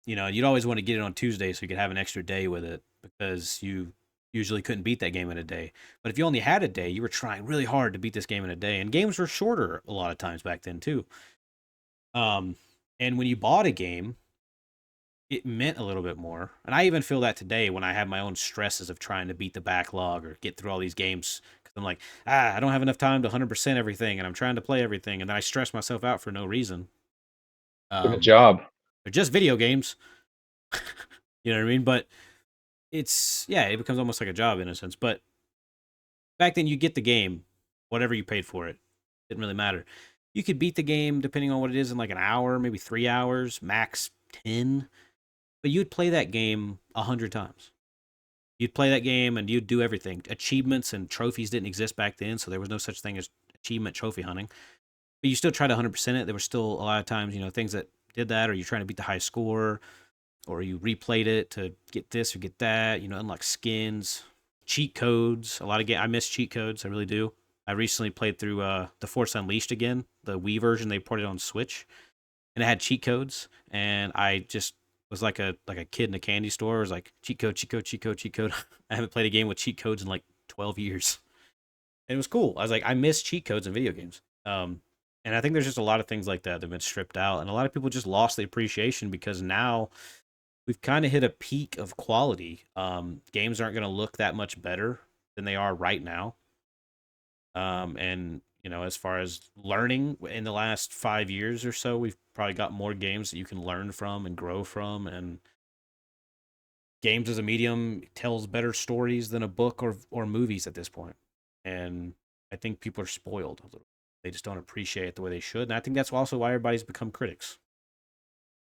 You'd always want to get it on Tuesday so you could have an extra day with it because you usually couldn't beat that game in a day. But if you only had a day, you were trying really hard to beat this game in a day, and games were shorter a lot of times back then too. And when you bought a game, it meant a little bit more. And I even feel that today when I have my own stresses of trying to beat the backlog or get through all these games. Because I'm like, I don't have enough time to 100% everything, and I'm trying to play everything, and then I stress myself out for no reason. Good job. They're just video games. You know what I mean? But it becomes almost like a job in a sense. But back then, you get the game, whatever you paid for it. Didn't really matter. You could beat the game, depending on what it is, in like an hour, maybe 3 hours, max 10. But you'd play that game 100 times. You'd play that game and you'd do everything. Achievements and trophies didn't exist back then, so there was no such thing as achievement trophy hunting. But you still tried to 100% it. There were still a lot of times, things that did that, or you're trying to beat the high score, or you replayed it to get this or get that, unlock skins, cheat codes. A lot of I miss cheat codes, I really do. I recently played through The Force Unleashed again, the Wii version. They ported on Switch, and it had cheat codes, and I just was like a kid in a candy store. It was like cheat code, cheat code, cheat code, cheat code. I haven't played a game with cheat codes in like 12 years. And it was cool. I was like, I miss cheat codes in video games. And I think there's just a lot of things like that that have been stripped out, and a lot of people just lost the appreciation because now we've kind of hit a peak of quality. Games aren't going to look that much better than they are right now. And as far as learning in the last 5 years or so, we've probably got more games that you can learn from and grow from. And games as a medium tells better stories than a book or movies at this point. And I think people are spoiled a little. They just don't appreciate it the way they should. And I think that's also why everybody's become critics.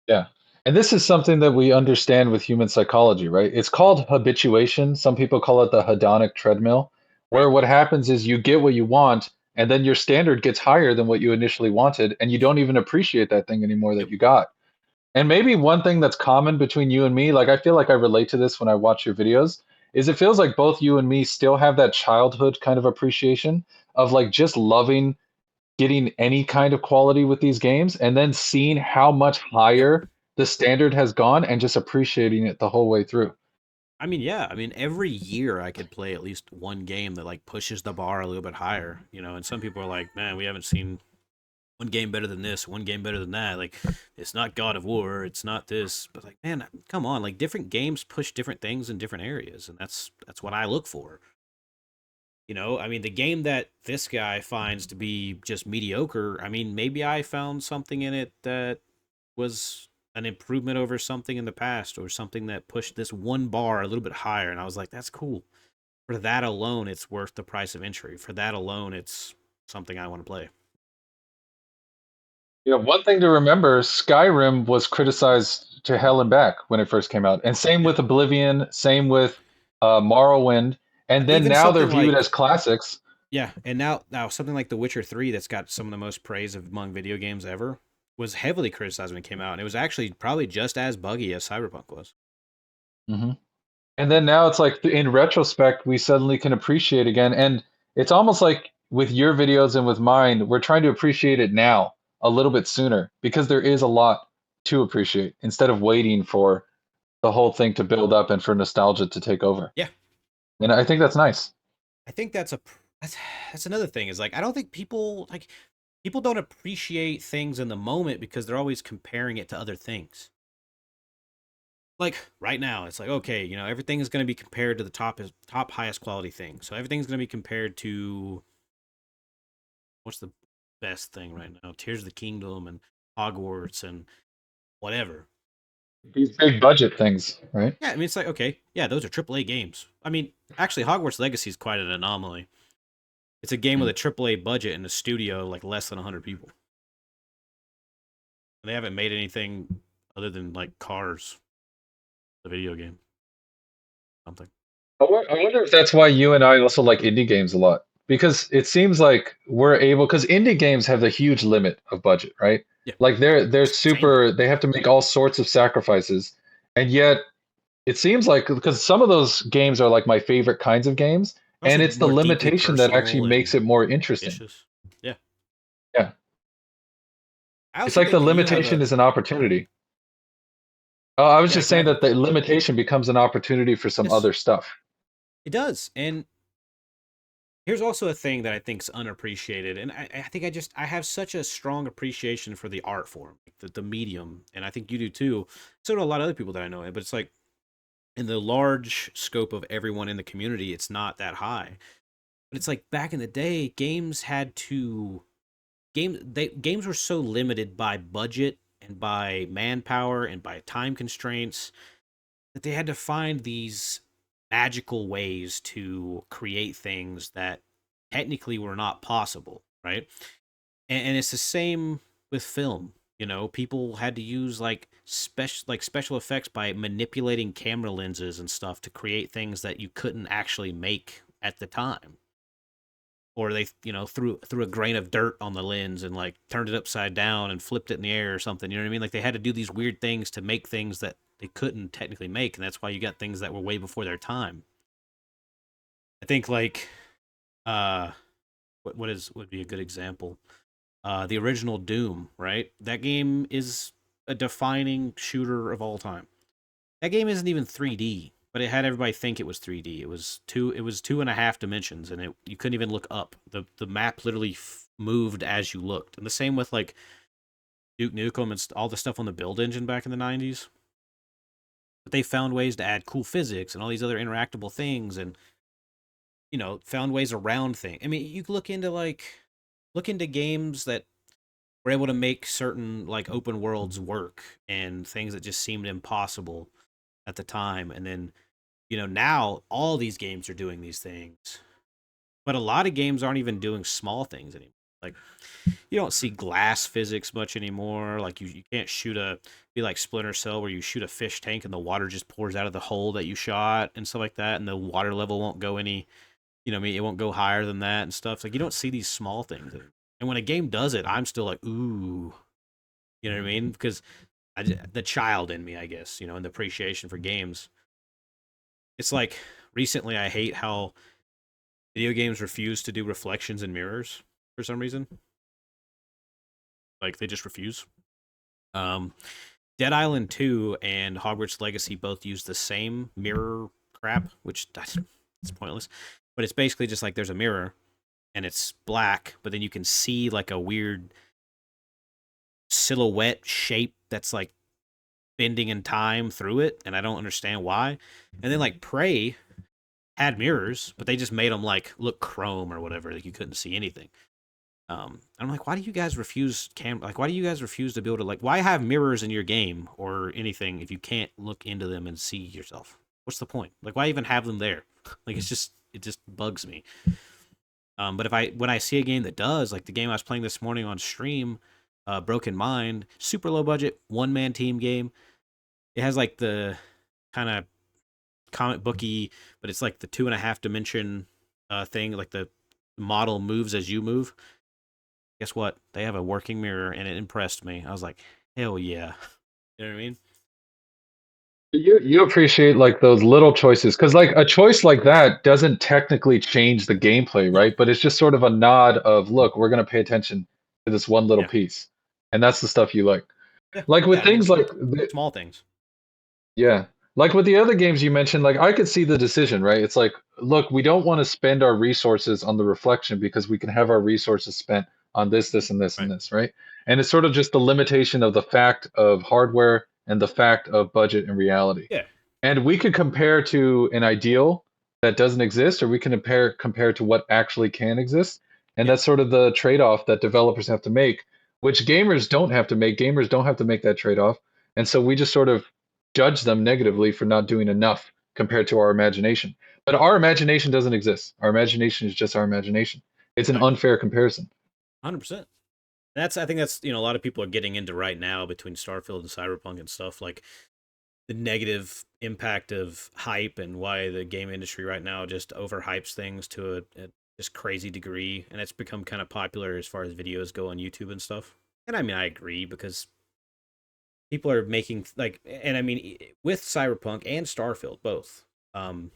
Yeah. And this is something that we understand with human psychology, right? It's called habituation. Some people call it the hedonic treadmill, where what happens is you get what you want, and then your standard gets higher than what you initially wanted, and you don't even appreciate that thing anymore that you got. And maybe one thing that's common between you and me, like I feel like I relate to this when I watch your videos, is it feels like both you and me still have that childhood kind of appreciation of like just loving getting any kind of quality with these games and then seeing how much Yep. higher the standard has gone and just appreciating it the whole way through. I mean, yeah. I mean, every year I could play at least one game that like pushes the bar a little bit higher, and some people are like, man, we haven't seen one game better than this, one game better than that. Like, it's not God of War, it's not this, but like, man, come on, like different games push different things in different areas, and that's what I look for. I mean, the game that this guy finds to be just mediocre, I mean, maybe I found something in it that was an improvement over something in the past or something that pushed this one bar a little bit higher. And I was like, that's cool. For that alone, it's worth the price of entry. For that alone, it's something I want to play. Yeah, one thing to remember, Skyrim was criticized to hell and back when it first came out. And same Yeah. with Oblivion, same with Morrowind. And then Even now they're something viewed like, as classics. yeah, and now something like The Witcher 3 that's got some of the most praise among video games ever was heavily criticized when it came out. And it was actually probably just as buggy as Cyberpunk was. Hmm. And then now it's like in retrospect, we suddenly can appreciate again. And it's almost like with your videos and with mine, we're trying to appreciate it now a little bit sooner because there is a lot to appreciate instead of waiting for the whole thing to build up and for nostalgia to take over. Yeah. And I think that's nice. I think that's another thing is like I don't think people don't appreciate things in the moment because they're always comparing it to other things. Like right now, it's like okay, everything is going to be compared to the top highest quality thing. So everything's going to be compared to what's the best thing right now? Tears of the Kingdom and Hogwarts and whatever. These big budget things, right? Yeah, I mean it's like okay, yeah, those are AAA games. I mean, actually, Hogwarts Legacy is quite an anomaly. It's a game with a AAA budget and a studio like less than 100 people. They haven't made anything other than like Cars, the video game, something. I wonder if that's why you and I also like indie games a lot. Because it seems like we're able, because indie games have a huge limit of budget, right? Yeah, Like they're it's insane. super, they have to make all sorts of sacrifices. And yet it seems like, because some of those games are like my favorite kinds of games, Also and it's the more deeply limitation that actually personal makes and it more interesting. ambitious. Yeah. Yeah. I It's also like the think that you have limitation a is an opportunity. Oh, I was yeah, just saying that exactly. the limitation becomes an opportunity for some Yes, other stuff. it does. And here's also a thing that I think's unappreciated, and I think I have such a strong appreciation for the art form, the medium, and I think you do too. So do a lot of other people that I know. But it's like in the large scope of everyone in the community, it's not that high. But it's like back in the day, games were so limited by budget and by manpower and by time constraints that they had to find these magical ways to create things that technically were not possible, right? And it's the same with film. People had to use special effects by manipulating camera lenses and stuff to create things that you couldn't actually make at the time. Or they, threw a grain of dirt on the lens and like turned it upside down and flipped it in the air or something. You know what I mean? Like they had to do these weird things to make things that they couldn't technically make, and that's why you got things that were way before their time. I think like uh would be a good example? The original Doom, right? That game is a defining shooter of all time. That game isn't even 3D, but it had everybody think it was 3D. It was 2.5 dimensions, and you couldn't even look up. The map literally moved as you looked. And the same with like Duke Nukem and all the stuff on the build engine back in the 90s. But they found ways to add cool physics and all these other interactable things, and found ways around things. I mean, you could look into games that were able to make certain like open worlds work and things that just seemed impossible at the time. And then, now all these games are doing these things. But a lot of games aren't even doing small things anymore. Like you don't see glass physics much anymore. Like you can't be like Splinter Cell where you shoot a fish tank and the water just pours out of the hole that you shot and stuff like that, and the water level won't go any, what I mean, it won't go higher than that and stuff. Like you don't see these small things. And when a game does it, I'm still like, ooh, you know what I mean? Because the child in me, I guess, and the appreciation for games. It's like recently I hate how video games refuse to do reflections and mirrors for some reason. Like they just refuse. Um, Dead Island 2 and Hogwarts Legacy both use the same mirror crap, which it's pointless. But it's basically just like there's a mirror and it's black, but then you can see like a weird silhouette shape that's like bending in time through it, and I don't understand why. And then like Prey had mirrors, but they just made them like look chrome or whatever, like you couldn't see anything. I'm like, why do you guys refuse like why do you guys refuse to be able to, like, why have mirrors in your game or anything if you can't look into them and see yourself? What's the point? Like why even have them there? Like it just bugs me. But when I see a game that does, like the game I was playing this morning on stream, Broken Mind, super low budget, one man team game. It has like the kind of comic booky, but it's like the 2.5 dimension thing. Like the model moves as you move. Guess what? They have a working mirror, and it impressed me. I was like, hell yeah. You know what I mean? You appreciate like those little choices because like a choice like that doesn't technically change the gameplay, No. right? But it's just sort of a nod of look, we're gonna pay attention to this one little Yeah. piece, and that's the stuff you like. Yeah. Like Yeah. with I mean, things like small things. yeah, like with the other games you mentioned, like I could see the decision, right? It's like, look, we don't want to spend our resources on the reflection because we can have our resources spent on this, this, and this, and Right. this, right? And it's sort of just the limitation of the fact of hardware and the fact of budget and reality. Yeah. And we could compare to an ideal that doesn't exist, or we can compare to what actually can exist. And Yeah. that's sort of the trade-off that developers have to make, which gamers don't have to make. Gamers don't have to make that trade-off. And so we just sort of judge them negatively for not doing enough compared to our imagination. But our imagination doesn't exist. Our imagination is just our imagination. It's an Exactly. unfair comparison. 100%. I think that's, a lot of people are getting into right now between Starfield and Cyberpunk and stuff. Like the negative impact of hype and why the game industry right now just overhypes things to a just crazy degree, and it's become kind of popular as far as videos go on YouTube and stuff. And I mean, I agree because people are making like, and I mean, with Cyberpunk and Starfield both, the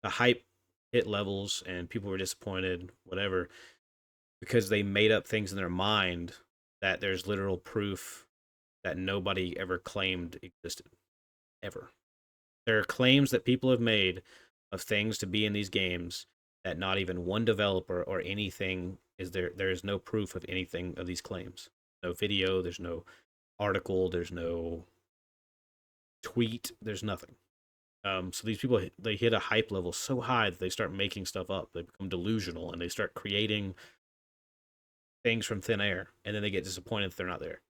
hype hit levels and people were disappointed, whatever, because they made up things in their mind that there's literal proof that nobody ever claimed existed ever. There are claims that people have made of things to be in these games that not even one developer or anything is there. There is no proof of anything of these claims. No video, there's no article, there's no tweet, there's nothing. So these people, they hit a hype level so high that they start making stuff up. They become delusional and they start creating things from thin air, and then they get disappointed that they're not there.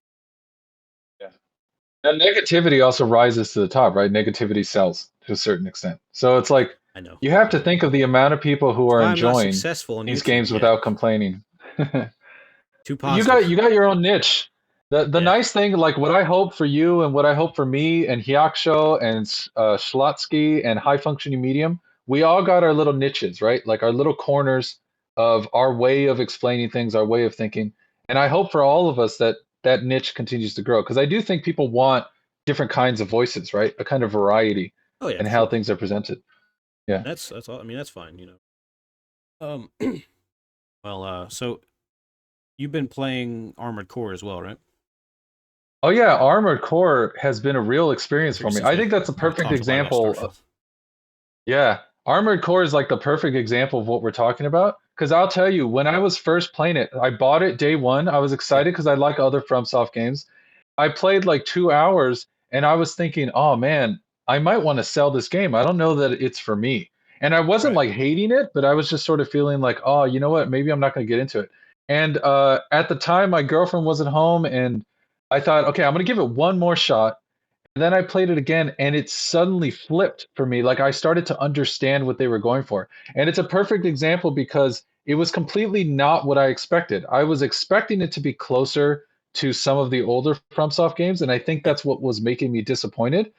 Yeah. And negativity also rises to the top, right? Negativity sells to a certain extent. So it's like I know you have to think of the amount of people who are I'm not enjoying successful in these YouTube games yet. without complaining. Too positive. You got your own niche. The Yeah. nice thing, like what I hope for you and what I hope for me and Hyaksho and Schlotsky and High Functioning Medium, we all got our little niches, right? Like our little corners of our way of explaining things, our way of thinking. And I hope for all of us that that niche continues to grow because I do think people want different kinds of voices, right? A kind of variety Oh yeah, in for how sure. things are presented. Yeah. That's all. I mean, that's fine. You know. Well, so you've been playing Armored Core as well, right? Oh yeah, Armored Core has been a real experience for me. Since I we think that's a perfect talked a lot about example. Starfield. Yeah, Armored Core is like the perfect example of what we're talking about. Because I'll tell you, when I was first playing it, I bought it day one. I was Yeah. excited because I like other FromSoft games. I played like 2 hours and I was thinking, oh man, I might want to sell this game. I don't know that it's for me. And I wasn't Right. like hating it, but I was just sort of feeling like, oh, you know what? Maybe I'm not going to get into it. And at the time, my girlfriend wasn't home, and I thought, okay, I'm going to give it one more shot. And then I played it again and it suddenly flipped for me. Like I started to understand what they were going for. And it's a perfect example because it was completely not what I expected. I was expecting it to be closer to some of the older FromSoft games, and I think Yeah. that's what was making me disappointed.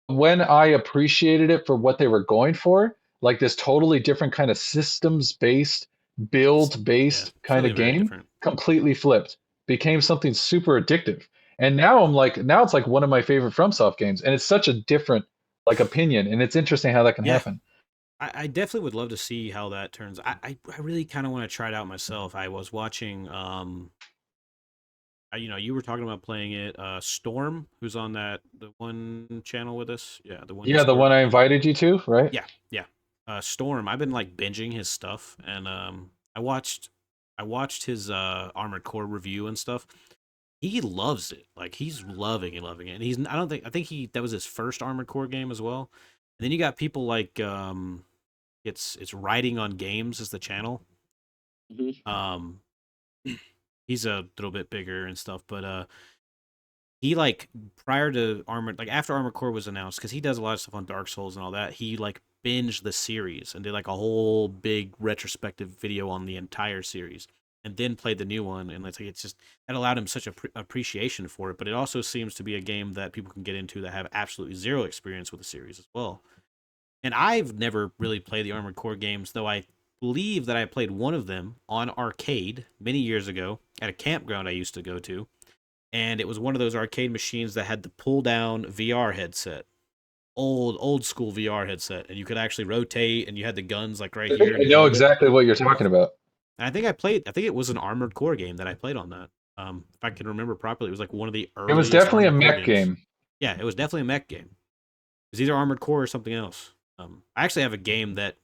When I appreciated it for what they were going for, like this totally different kind of systems-based, Yeah. build-based kind Something of very game, different. completely flipped, became something super addictive. And now now it's like one of my favorite FromSoft games, and it's such a different like opinion, and it's interesting how that can Yeah. happen. I definitely would love to see how that turns. I really kind of want to try it out myself. I was watching you know, you were talking about playing it. Storm, who's on the one channel with us. Yeah, the one Yeah, the Discord. one I invited you to, right? Yeah, yeah. Storm. I've been like binging his stuff, and I watched his Armored Core review and stuff. He loves it. Like he's loving and loving it. And I think that was his first Armored Core game as well. And then you got people like it's Writing on Games is the channel. Um, he's a little bit bigger and stuff, but he like prior to Armored, like after Armored Core was announced, because he does a lot of stuff on Dark Souls and all that. He like binged the series and did like a whole big retrospective video on the entire series, and then played the new one. And it's just that allowed him such a appreciation for it. But it also seems to be a game that people can get into that have absolutely zero experience with the series as well. And I've never really played the Armored Core games, though I believe that I played one of them on arcade many years ago at a campground I used to go to, and it was one of those arcade machines that had the pull down VR headset, old school VR headset, and you could actually rotate, and you had the guns like right I think here, I and you know held it. exactly what you're talking about. And I think it was an Armored Core game that I played on that. If I can remember properly, it was like one of the It was earliest definitely a Armored Core mech games. game. Yeah, it was definitely a mech game. It was either Armored Core or something else. I actually have a game that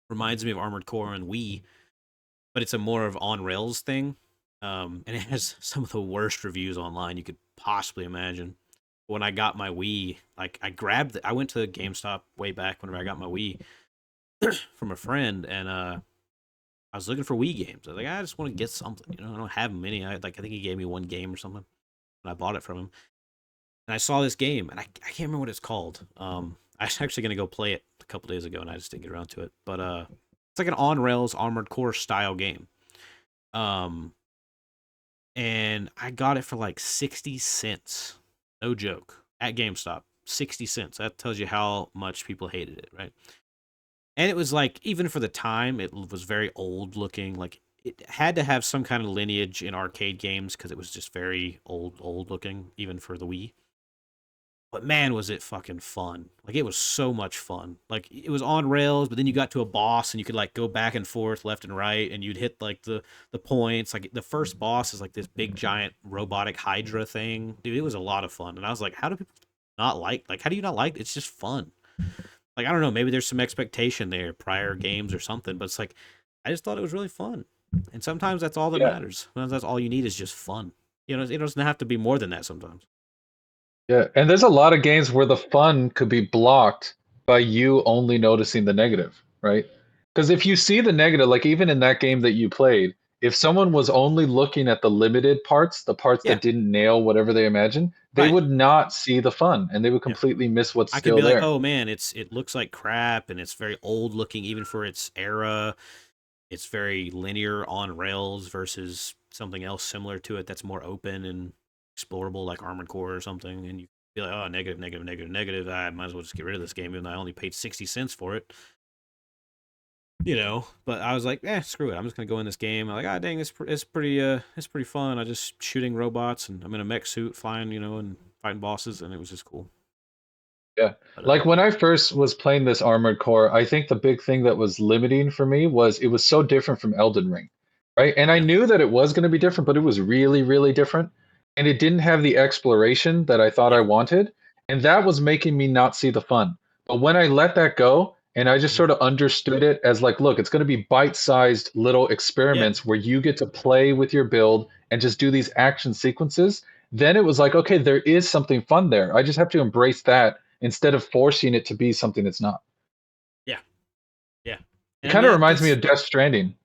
reminds me of Armored Core and Wii, but it's a more of on rails thing. And it has some of the worst reviews online you could possibly imagine. When I got my Wii, like I went to GameStop way back whenever I got my Wii from a friend, and I was looking for Wii games. I was like, I just want to get something, you know. I don't have many. I think he gave me one game or something, and I bought it from him. And I saw this game, and I can't remember what it's called. I was actually gonna go play it a couple days ago, and I just didn't get around to it. But it's like an on rails Armored Core style game. Um, and I got it for like 60 cents, no joke, at GameStop. 60 cents. That tells you how much people hated it, right? And it was like, even for the time, it was very old looking. Like, it had to have some kind of lineage in arcade games because it was just very old looking, even for the Wii. But man, was it fucking fun. Like, it was so much fun. Like, it was on rails, but then you got to a boss and you could like go back and forth, left and right, and you'd hit like the points. Like, the first boss is like this big giant robotic Hydra thing. Dude, it was a lot of fun. And I was like, how do people not like how do you not like it? It's just fun. Like, I don't know, maybe there's some expectation there, prior games or something, but it's like, I just thought it was really fun. And sometimes that's all that Yeah. matters. Sometimes that's all you need is just fun. You know, it doesn't have to be more than that sometimes. Yeah, and there's a lot of games where the fun could be blocked by you only noticing the negative, right? Because if you see the negative, like even in that game that you played, if someone was only looking at the limited parts, the parts Yeah, that didn't nail whatever they imagined, they right. would not see the fun and they would Yeah. completely miss what's I could still be like, there. oh man, it looks like crap and it's very old looking even for its era. It's very linear on rails versus something else similar to it that's more open and explorable like Armored Core or something. And you be like, oh, negative, negative, negative, negative. I might as well just get rid of this game even though I only paid 60 cents for it. You know, but I was like, screw it. I'm just gonna go in this game. I'm like, ah, dang, it's pretty fun. I just shooting robots and I'm in a mech suit, flying, you know, and fighting bosses, and it was just cool. Yeah. But Like when I first was playing this Armored Core, I think the big thing that was limiting for me was it was so different from Elden Ring, right? And I yeah, knew that it was going to be different, but it was really, really different. And it didn't have the exploration that I thought I yeah, wanted. And that was making me not see the fun. But when I let that go and I just mhm, sort of understood it as like, look, it's going to be bite-sized little yeah, experiments where you get to play with your build and just do these action sequences, then it was like, okay, there is something fun there. I just have to embrace that instead of forcing it to be something it's not. yeah, yeah. It And I kind mean of reminds me that's of Death Stranding.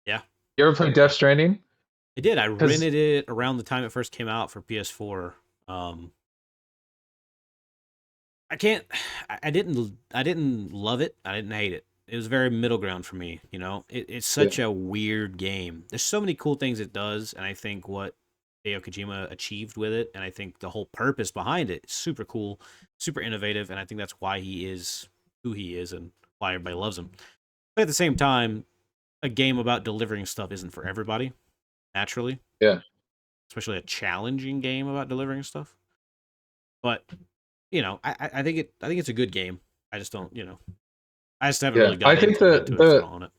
yeah, You ever played Death yeah. Stranding? I did. I Because rented it around the time it first came out for PS4. Um, I can't. I didn't love it. I didn't hate it. It was very middle ground for me. You know, it's yeah, such a weird game. There's so many cool things it does, and I think what Hideo Kojima achieved with it, and I think the whole purpose behind it is super cool, super innovative, and I think that's why he is who he is and why everybody loves him. But at the same time, a game about delivering stuff isn't for everybody, naturally, yeah, especially a challenging game about delivering stuff. But you know, I think it's a good game. I just don't, you know, I just haven't yeah. really I got think into it full on it.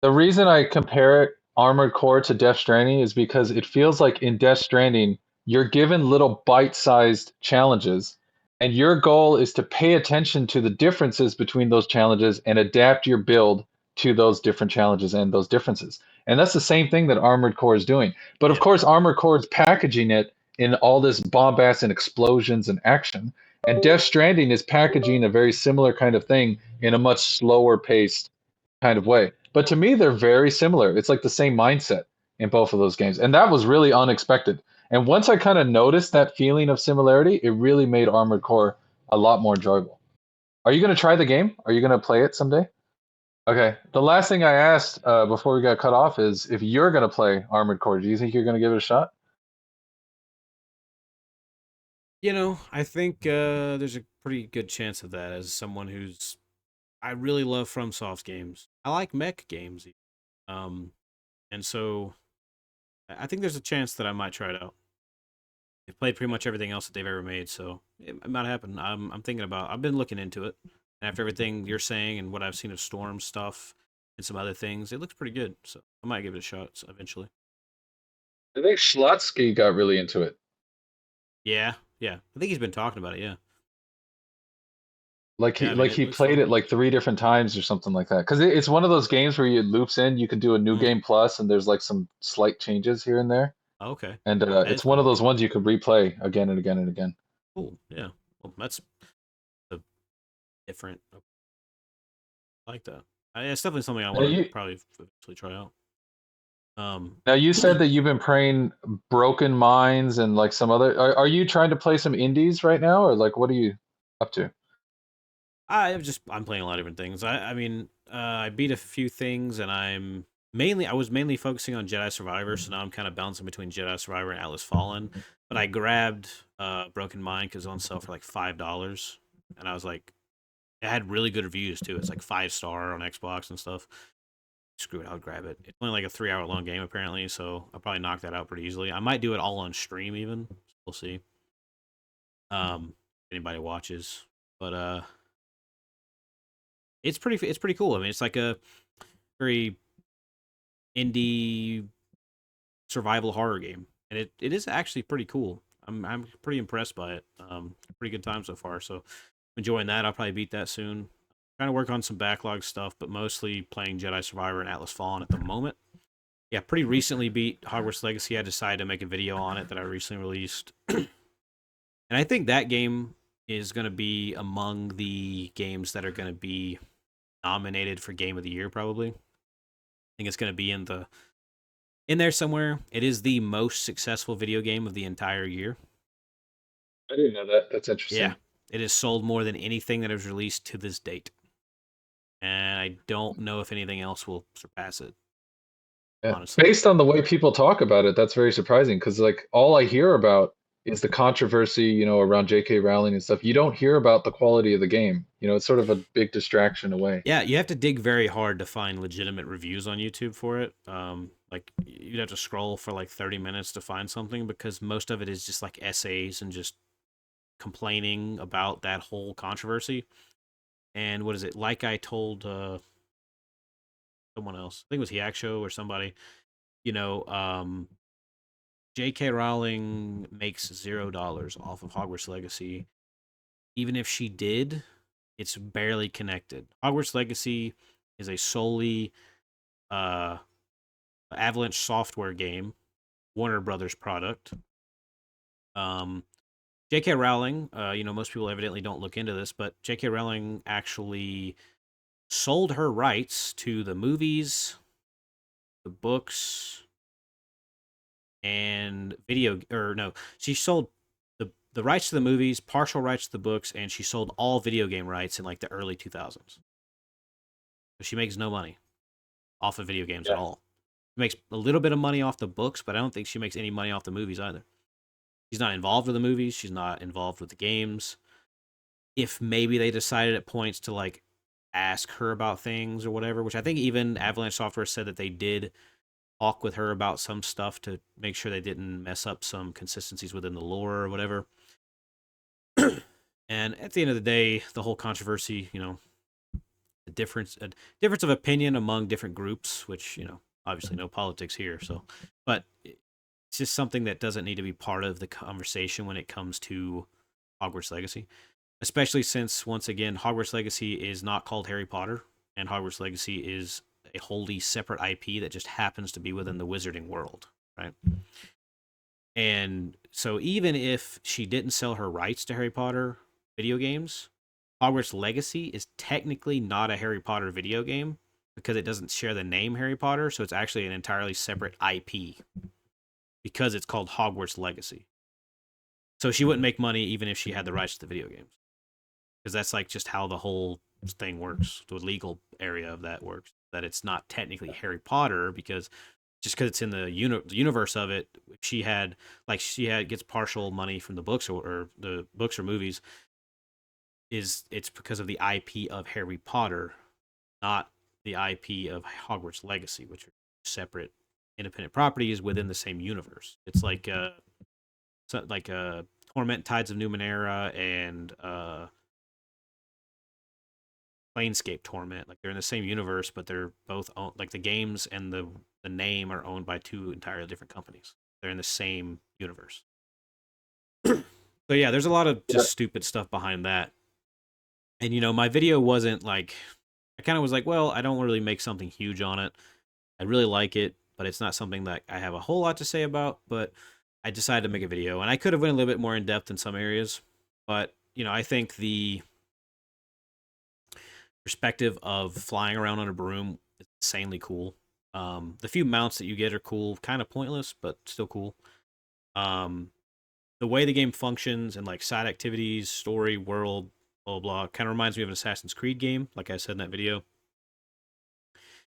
the reason I compare it Armored Core to Death Stranding is because it feels like in Death Stranding you're given little bite-sized challenges, and your goal is to pay attention to the differences between those challenges and adapt your build to those different challenges and those differences. And that's the same thing that Armored Core is doing. But of Yeah, course, Armored Core is packaging it in all this bombast and explosions and action. And Death Stranding is packaging a very similar kind of thing in a much slower paced kind of way. But to me, they're very similar. It's like the same mindset in both of those games. And that was really unexpected. And once I kind of noticed that feeling of similarity, it really made Armored Core a lot more enjoyable. Are you going to try the game? Are you going to play it someday? Okay. The last thing I asked before we got cut off is if you're going to play Armored Core, do you think you're going to give it a shot? you know, I think there's a pretty good chance of that. As someone who's, I really love FromSoft games. I like mech games, um, and so I think there's a chance that I might try it out. They've played pretty much everything else that they've ever made, so it might happen. I'm thinking about. I've been looking into it, and after everything you're saying and what I've seen of Storm stuff and some other things, it looks pretty good. So I might give it a shot eventually. I think Schlotsky got really into it. Yeah, yeah. I think he's been talking about it. Yeah, Like yeah. he I mean, like it he looks played fun. it like 3 different times or something like that. Because it's one of those games where it loops in. You can do a new Mm. game plus, and there's like some slight changes here and there. Okay, And that is it's one fun. of those ones you can replay again and again and again. Cool. Yeah. Well, that's a different. I like that. It's definitely something I Now want to you, probably eventually try out. Um, now you said that you've been playing Broken Minds and like some other. Are you trying to play some indies right now, or like what are you up to? I'm playing a lot of different things. I mean, I beat a few things, and I'm I was mainly focusing on Jedi Survivor, so now I'm kind of bouncing between Jedi Survivor and Atlas Fallen. But I grabbed Broken Mind because it's on sale for like $5, and I was like, it had really good reviews too. It's like 5-star on Xbox and stuff. Screw it, I'll grab it. It's only like a 3-hour long game apparently, so I'll probably knock that out pretty easily. I might do it all on stream even. We'll see. If anybody watches, but it's pretty cool. I mean, it's like a very indie survival horror game, and it is actually pretty cool. I'm pretty impressed by it. Pretty good time so far. So enjoying that. I'll probably beat that soon. Trying to work on some backlog stuff, but mostly playing Jedi Survivor and Atlas Fallen at the moment. Yeah, pretty recently beat Hogwarts Legacy. I decided to make a video on it that I recently released. And I think that game is going to be among the games that are going to be nominated for Game of the Year, probably. I think it's going to be in there somewhere. It is the most successful video game of the entire year. I didn't know that. That's interesting. Yeah, it has sold more than anything that has released to this date. And I don't know if anything else will surpass it. Yeah. Honestly. Based on the way people talk about it, that's very surprising because like all I hear about is the controversy, around J.K. Rowling and stuff. You don't hear about the quality of the game. It's sort of a big distraction away. Yeah, you have to dig very hard to find legitimate reviews on YouTube for it. Like you'd have to scroll for like 30 minutes to find something because most of it is just like essays and just complaining about that whole controversy. And what is it? Like I told someone else, I think it was Hiaksho or somebody, J.K. Rowling makes $0 off of Hogwarts Legacy. Even if she did, it's barely connected. Hogwarts Legacy is a solely Avalanche Software game, Warner Brothers product. J.K. Rowling, most people evidently don't look into this, but J.K. Rowling actually sold her rights to the movies, the books, and she sold the rights to the movies, partial rights to the books, and she sold all video game rights in like the early 2000s. So she makes no money off of video games at all. She makes a little bit of money off the books, but I don't think she makes any money off the movies either. She's not involved with the movies. She's not involved with the games. If maybe they decided at points to like ask her about things or whatever, which I think even Avalanche Software said that they did talk with her about some stuff to make sure they didn't mess up some consistencies within the lore or whatever. And at the end of the day, the whole controversy, the difference of opinion among different groups, which, obviously no politics here. So, but it's just something that doesn't need to be part of the conversation when it comes to Hogwarts Legacy, especially since, once again, Hogwarts Legacy is not called Harry Potter, and Hogwarts Legacy is a wholly separate IP that just happens to be within the wizarding world, right? And so even if she didn't sell her rights to Harry Potter video games, Hogwarts Legacy is technically not a Harry Potter video game because it doesn't share the name Harry Potter, so it's actually an entirely separate IP because it's called Hogwarts Legacy. So she wouldn't make money even if she had the rights to the video games, because that's like just how the whole thing works. The legal area of that works, that it's not technically Harry Potter because it's in the universe of it. She gets partial money from the books or the books or movies. It's because of the IP of Harry Potter, not the IP of Hogwarts Legacy, which are separate independent properties within the same universe. It's like Torment Tides of Numenera and Planescape Torment. Like they're in the same universe, but they're both like the games and the name are owned by two entirely different companies. They're in the same universe. So yeah, there's a lot of just stupid stuff behind that. And my video wasn't like, I kind of was like, well, I don't really make something huge on it. I really like it, but it's not something that I have a whole lot to say about. But I decided to make a video, and I could have went a little bit more in depth in some areas. But I think the perspective of flying around on a broom is insanely cool. The few mounts that you get are cool, kind of pointless, but still cool. The way the game functions and like side activities, story, world, blah, blah, kind of reminds me of an Assassin's Creed game, like I said in that video.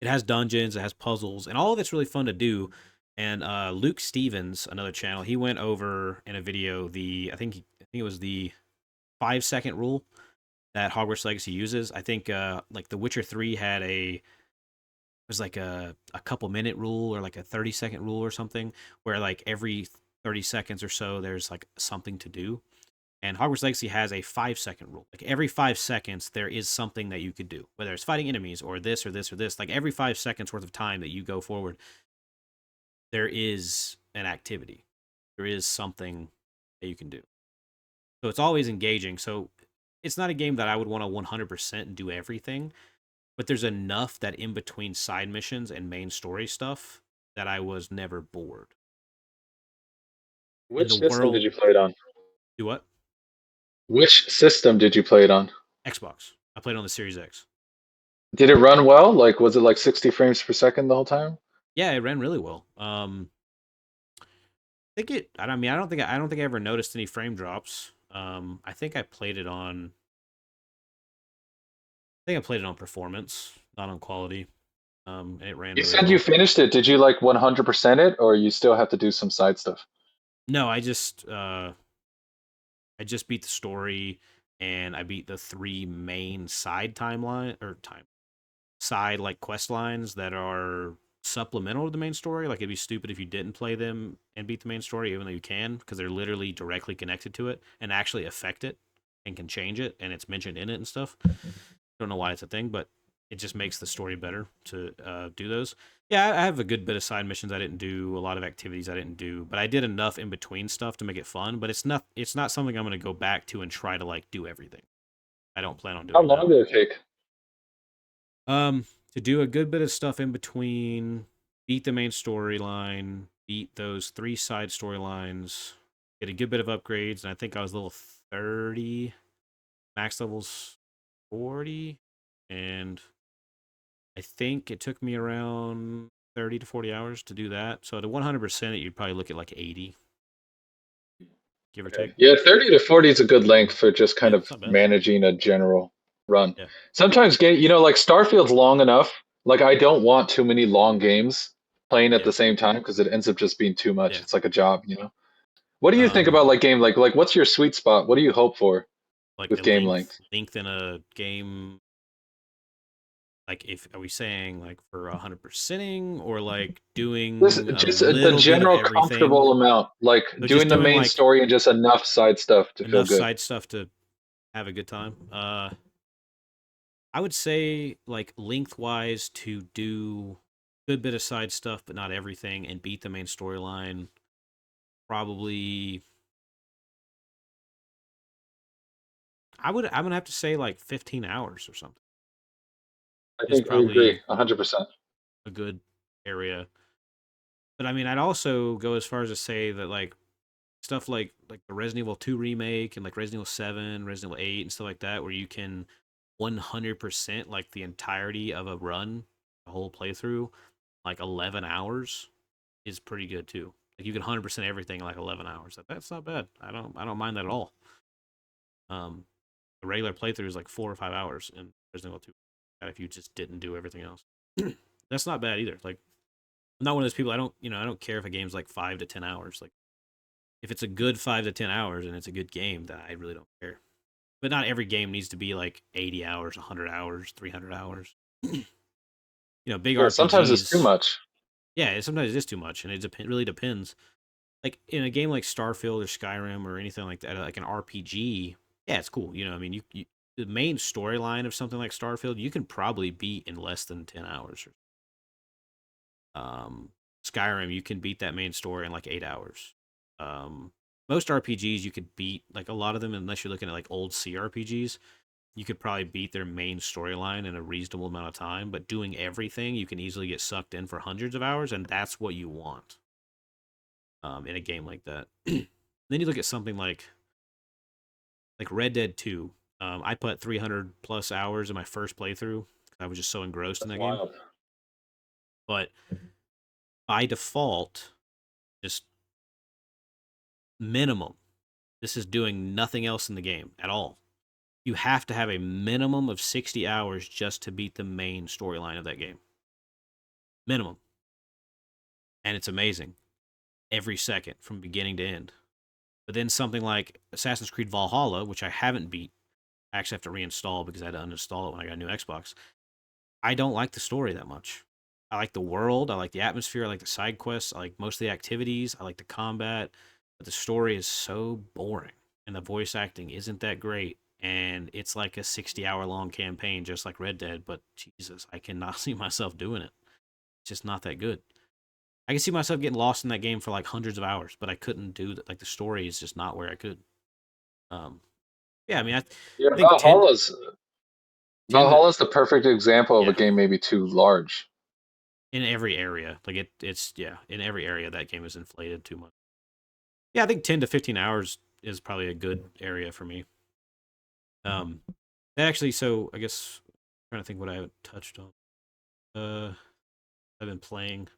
It has dungeons, it has puzzles, and all of it's really fun to do. And Luke Stevens, another channel, he went over in a video I think it was the 5 second rule that Hogwarts Legacy uses. I think like The Witcher 3 had was like a couple minute rule or like a 30 second rule or something, where like every 30 seconds or so there's like something to do. And Hogwarts Legacy has a 5 second rule. Like every 5 seconds, there is something that you could do, whether it's fighting enemies or this or this or this. Like every 5 seconds worth of time that you go forward, there is an activity. There is something that you can do. So it's always engaging. So it's not a game that I would want to 100% do everything, but there's enough that in between side missions and main story stuff that I was never bored. Which system did you play it on? Do what? Which system did you play it on? Xbox. I played on the Series X. Did it run well? Like, was it like 60 frames per second the whole time? Yeah, it ran really well. I think it. I mean, I don't think I ever noticed any frame drops. I think I played it on. I think I played it on performance, not on quality. And it ran. You really said well. you finished it. Did you like 100% it, or you still have to do some side stuff? No, I just beat the story, and I beat the 3 main side side like quest lines that are supplemental to the main story. Like it'd be stupid if you didn't play them and beat the main story, even though you can, because they're literally directly connected to it and actually affect it and can change it, and it's mentioned in it and stuff. Don't know why it's a thing, but it just makes the story better to do those. Yeah, I have a good bit of side missions I didn't do, a lot of activities I didn't do, but I did enough in between stuff to make it fun. But it's not something I'm gonna go back to and try to like do everything. I don't plan on How doing long that. did it take? To do a good bit of stuff in between, beat the main storyline, beat those 3 side storylines, get a good bit of upgrades, and I think I was level 30, max levels 40, and I think it took me around 30 to 40 hours to do that. So to 100% you'd probably look at like 80, give or Okay. take. Yeah, 30 to 40 is a good length for just Yeah, kind of it's not bad. managing a general run. Yeah. Sometimes like Starfield's long enough. Like I don't want too many long games playing at Yeah. the same time because it ends up just being too much. Yeah. It's like a job. What do you think about like game like what's your sweet spot? What do you hope for Like with a game length? length in a game. Like, if are we saying like for 100%ing or like doing a Just the little bit of general everything? comfortable amount, like So doing just the doing main like story and just enough side stuff to feel enough good. side stuff to have a good time. I would say like lengthwise to do good bit of side stuff, but not everything, and beat the main storyline. Probably, I'm gonna have to say like 15 hours or something. I Is think I agree probably 100%. a good area. But I mean, I'd also go as far as to say that like stuff like the Resident Evil 2 remake and like Resident Evil 7, Resident Evil 8 and stuff like that, where you can 100% like the entirety of a run, a whole playthrough, like 11 hours is pretty good too. Like you can 100% everything in like 11 hours. That's not bad. I don't mind that at all. The regular playthrough is like 4 or 5 hours in Resident Evil 2. If you just didn't do everything else. That's not bad either. Like I'm not one of those people. I don't care if a game's like 5 to 10 hours. Like if it's a good 5 to 10 hours and it's a good game, then I really don't care. But not every game needs to be like 80 hours, 100 hours, 300 hours. Big Yeah, sometimes it's too RPGs. much. Yeah, sometimes it is too much, and really depends. Like in a game like Starfield or Skyrim or anything like that, like an RPG, yeah, it's cool. I mean, the main storyline of something like Starfield, you can probably beat in less than 10 hours. Skyrim, you can beat that main story in like 8 hours. Most RPGs you could beat, like a lot of them, unless you're looking at like old CRPGs, you could probably beat their main storyline in a reasonable amount of time. But doing everything, you can easily get sucked in for hundreds of hours, and that's what you want in a game like that. Then you look at something like Red Dead 2. I put 300 plus hours in my first playthrough. I was just so engrossed in That's that game. wild. But by default, just minimum, this is doing nothing else in the game at all. You have to have a minimum of 60 hours just to beat the main storyline of that game. minimum, and it's amazing every second from beginning to end. But then something like Assassin's Creed Valhalla, which I haven't beat, I actually have to reinstall because I had to uninstall it when I got a new Xbox. I don't like the story that much. I like the world, I like the atmosphere, I like the side quests, I like most of the activities, I like the combat, but the story is so boring and the voice acting isn't that great. And it's like a 60-hour long campaign, just like Red Dead, but Jesus, I cannot see myself doing it. It's just not that good. I can see myself getting lost in that game for like hundreds of hours, but I couldn't do that. Like the story is just not where I could. Um, yeah, I mean, Yeah, I think 10 to, Valhalla's the perfect example of a yeah, game maybe too large. in every area. Like it's yeah, in every area that game is inflated too much. Yeah, I think 10 to 15 hours is probably a good area for me. Um, actually, so I guess I'm trying to think what I haven't touched on. I've been playing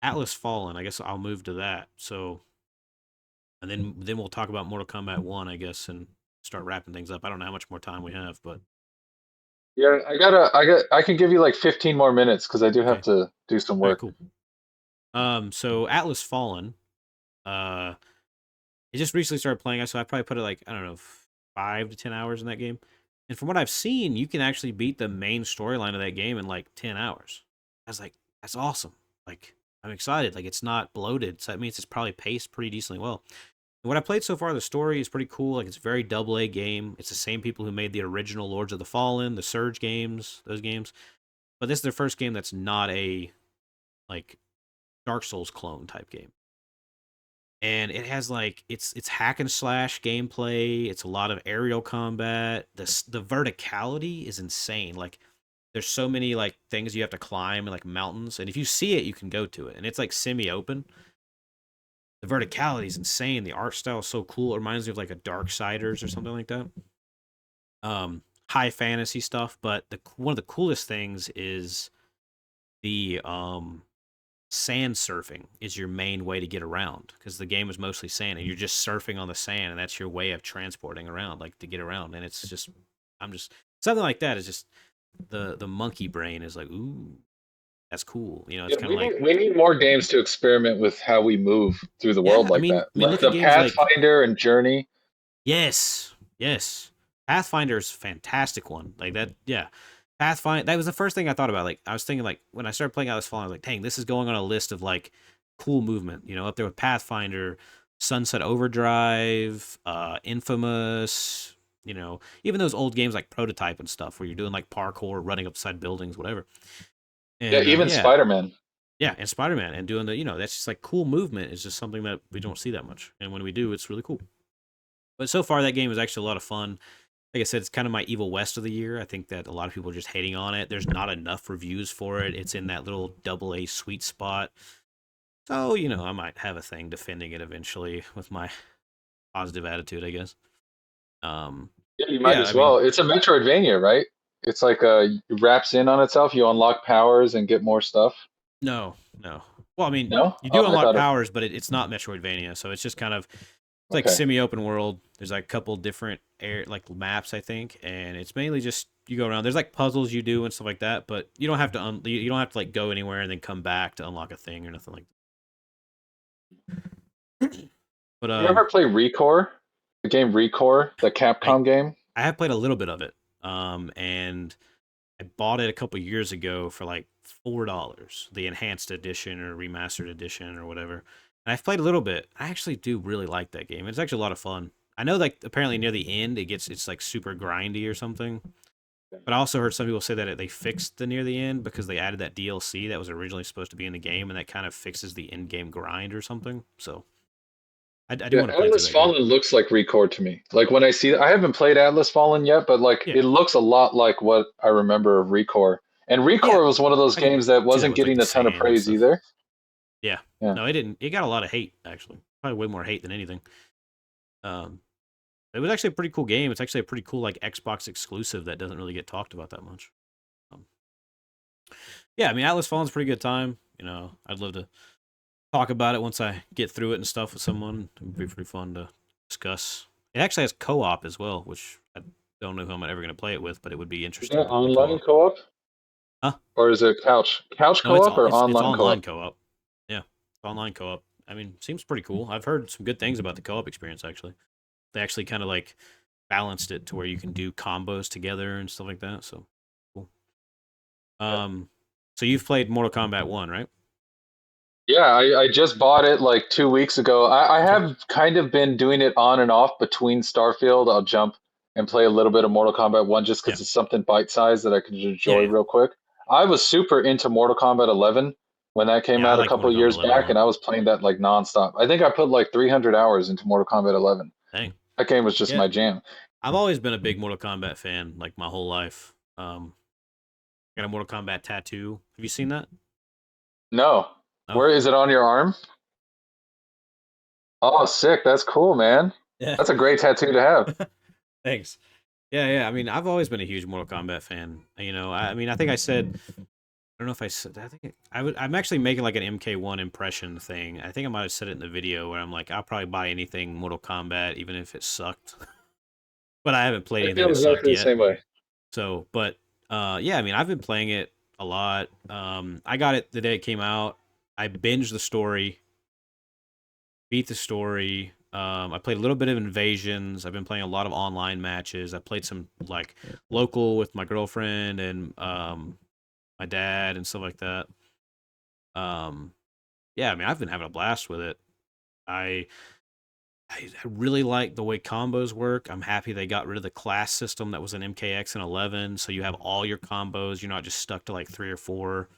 Atlas Fallen. I guess I'll move to that. So, and then we'll talk about Mortal Kombat 1, I guess, and start wrapping things up. I don't know how much more time we have, but Yeah, I can give you like 15 more minutes because I do have okay. to do some All right, work. cool. So Atlas Fallen, uh, I just recently started playing. So I probably put it like, I don't know, 5 to 10 hours in that game. And from what I've seen, you can actually beat the main storyline of that game in like 10 hours. I was like, that's awesome. Like, I'm excited. Like, it's not bloated. So that means it's probably paced pretty decently well. And what I played so far, the story is pretty cool. Like, it's a very double A game. It's the same people who made the original Lords of the Fallen, the Surge games, those games. But this is their first game that's not a, like, Dark Souls clone type game. And it has like it's hack and slash gameplay. It's a lot of aerial combat. The verticality is insane. Like there's so many like things you have to climb and like mountains, and if you see it, you can go to it. And it's like semi-open. The verticality is insane. The art style is so cool. It reminds me of like a Darksiders or something like that. High fantasy stuff, but the one of the coolest things is the sand surfing is your main way to get around because the game is mostly sand and you're just surfing on the sand and that's your way of transporting around, like to get around. And it's just, I'm just something like that is just the monkey brain is like, ooh, that's cool. You know, it's Yeah, kind of like, we need more games to experiment with how we move through the world yeah. like that. I mean, Like look at the games like Pathfinder and Journey. yes, yes, Pathfinder's a fantastic one like that. Yeah, Pathfinder. That was the first thing I thought about. Like I was thinking like when I started playing Atlas Fallen, I was like, dang, this is going on a list of like cool movement. You know, up there with Pathfinder, Sunset Overdrive, Infamous. You know, even those old games like Prototype and stuff, where you're doing like parkour, running upside buildings, whatever. Yeah, And even yeah, Spider-Man. yeah, and Spider Man and doing the, you know, that's just like cool movement is just something that we don't see that much, and when we do, it's really cool. But so far, that game is actually a lot of fun. Like I said, it's kind of my Evil West of the year. I think that a lot of people are just hating on it. There's not enough reviews for it. It's in that little double A sweet spot. So, you know, I might have a thing defending it eventually with my positive attitude, I guess. Um, Yeah, you might yeah, I as mean, well. It's a Metroidvania, right? It's like it wraps in on itself. You unlock powers and get more stuff. no, no. Well, I mean, No? you do Oh, I unlock thought it. powers, but it's not Metroidvania. So it's just kind of, it's like Okay. semi-open world. There's like a couple different air like maps, I think, and it's mainly just you go around. There's like puzzles you do and stuff like that, but you don't have to you don't have to like go anywhere and then come back to unlock a thing or nothing like that. But You ever play Recore? The game Recore, the I Capcom game? I have played a little bit of it. And I bought it a couple years ago for like $4, the enhanced edition or remastered edition or whatever. And I've played a little bit. I actually do really like that game. It's actually a lot of fun. I know like apparently near the end it's like super grindy or something. But I also heard some people say that they fixed the near the end because they added that DLC that was originally supposed to be in the game, and that kind of fixes the end game grind or something. So I do Yeah, want to play through Atlas that game. Fallen looks like Recore to me. Like when I see I haven't played Atlas Fallen yet, but like Yeah, it looks a lot like what I remember of Recore. And yeah, Recore was one of those I can games that see that wasn't with like getting the a ton of sand and praise stuff. either. Yeah, Yeah. no, it didn't. It got a lot of hate actually, probably way more hate than anything. Um, it was actually a pretty cool game. It's actually a pretty cool like Xbox exclusive that doesn't really get talked about that much. Um, yeah, I mean Atlas Fallen's a pretty good time. You know, I'd love to talk about it once I get through it and stuff with someone. It would be pretty fun to discuss. It actually has co-op as well, which I don't know who I'm ever going to play it with, but it would be Is interesting that to play online co-op. co-op? Huh? Or is it couch No, co-op or it's online online co-op? co-op. Yeah, it's online co-op. I mean, seems pretty cool. I've heard some good things about the co-op experience actually. They actually kind of like balanced it to where you can do combos together and stuff like that. So cool. Yeah. So you've played Mortal Kombat 1, right? Yeah, I just bought it like 2 weeks ago. I Okay. have kind of been doing it on and off between Starfield. I'll jump and play a little bit of Mortal Kombat 1 just Yeah. because it's something bite-sized that I can Yeah, enjoy yeah. real quick. I was super into Mortal Kombat 11 when that came Yeah, I out a like couple Mortal of Kombat years 11 a back, and lot. I was playing that like nonstop. I think I put like 300 hours into Mortal Kombat 11. Dang. That game was just Yeah. my jam. I've always been a big Mortal Kombat fan, like my whole life. Got a Mortal Kombat tattoo. Have you seen that? No. No. Where is it on your arm? Oh, sick. That's cool, man. Yeah. That's a great tattoo to have. Thanks. Yeah, yeah. I mean, I've always been a huge Mortal Kombat fan. You know, I mean, I think I said, I don't know if I said, I think I'm actually making like an MK1 impression thing. I think I might have said it in the video where I'm like, I'll probably buy anything Mortal Kombat, even if it sucked. But I haven't played I anything feel that sucked exactly the yet. same way. So, but yeah, I mean, I've been playing it a lot. I got it the day it came out. I binged the story, beat the story. I played a little bit of Invasions. I've been playing a lot of online matches. I played some like local with my girlfriend and my dad and stuff like that. Um, yeah, I mean, I've been having a blast with it. I I really like the way combos work. I'm happy they got rid of the class system that was in MKX and 11, so you have all your combos. You're not just stuck to like three or four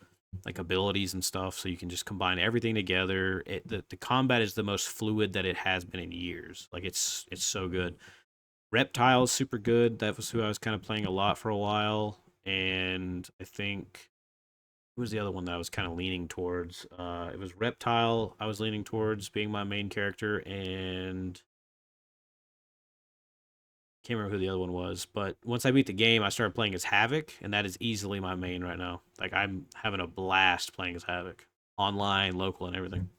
like abilities and stuff. So you can just combine everything together. The combat is the most fluid that it has been in years. Like it's so good. Reptile's super good. That was who I was kind of playing a lot for a while, and I think who was the other one that I was kind of leaning towards? It was Reptile. I was leaning towards being my main character, and can't remember who the other one was, but once I beat the game, I started playing as Havoc, and that is easily my main right now. Like I'm having a blast playing as Havoc, online, local, and everything.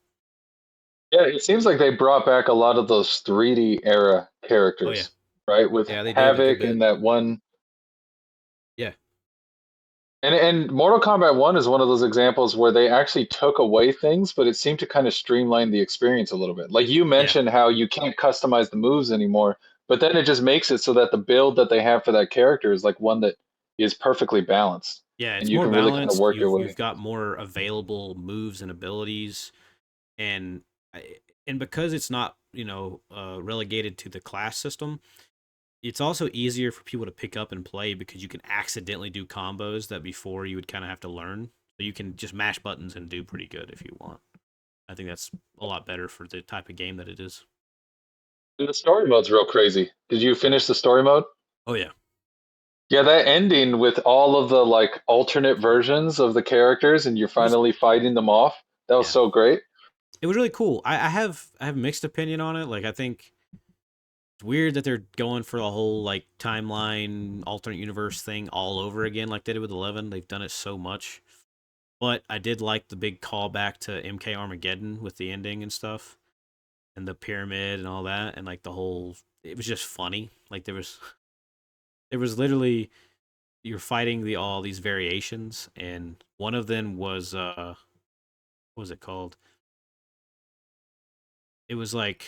Yeah, it seems like they brought back a lot of those 3D era Oh yeah, characters, right? With yeah, they did a good Havoc bit. and that one. Yeah, And Mortal Kombat 1 is one of those examples where they actually took away things, but it seemed to kind of streamline the experience a little bit. Like you yeah, mentioned how you can't customize the moves anymore, but then it just makes it so that the build that they have for that character is like one that is perfectly balanced yeah. and It's you more can really kind of balanced. work your You've way. got more available moves and abilities, and and because it's not relegated to the class system, it's also easier for people to pick up and play because you can accidentally do combos that before you would kind of have to learn. So you can just mash buttons and do pretty good if you want. I think that's a lot better for the type of game that it is. And the story mode's real crazy. Did you Oh finish yeah. the story mode? Oh yeah. Yeah, that ending with all of the like alternate versions of the characters and you're It was finally fighting them off. That was yeah. so great. It was really cool. I have mixed opinion on it. Like I think it's weird that they're going for the whole like timeline alternate universe thing all over again like they did with 11. They've done it so much. But I did like the big callback to MK Armageddon with the ending and stuff and the pyramid and all that and like the whole it was just funny. Like there was literally you're fighting all these variations and one of them was what was it called? It was like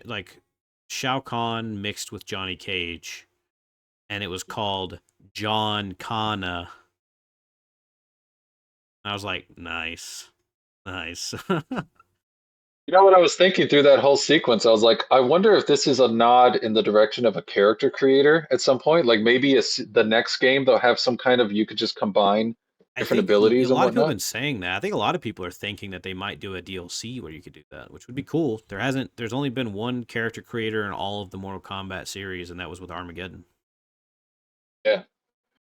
like Shao Kahn mixed with Johnny Cage, and it was called John Cena. I was like, nice, nice. You know what I was thinking through that whole sequence? I was like, I wonder if this is a nod in the direction of a character creator at some point. Like maybe the next game they'll have some kind of you could just combine I different think a abilities and lot of people have whatnot. been saying that. I think a lot of people are thinking that they might do a DLC where you could do that, which would be cool. There's only been one character creator in all of the Mortal Kombat series, and that was with Armageddon. Yeah.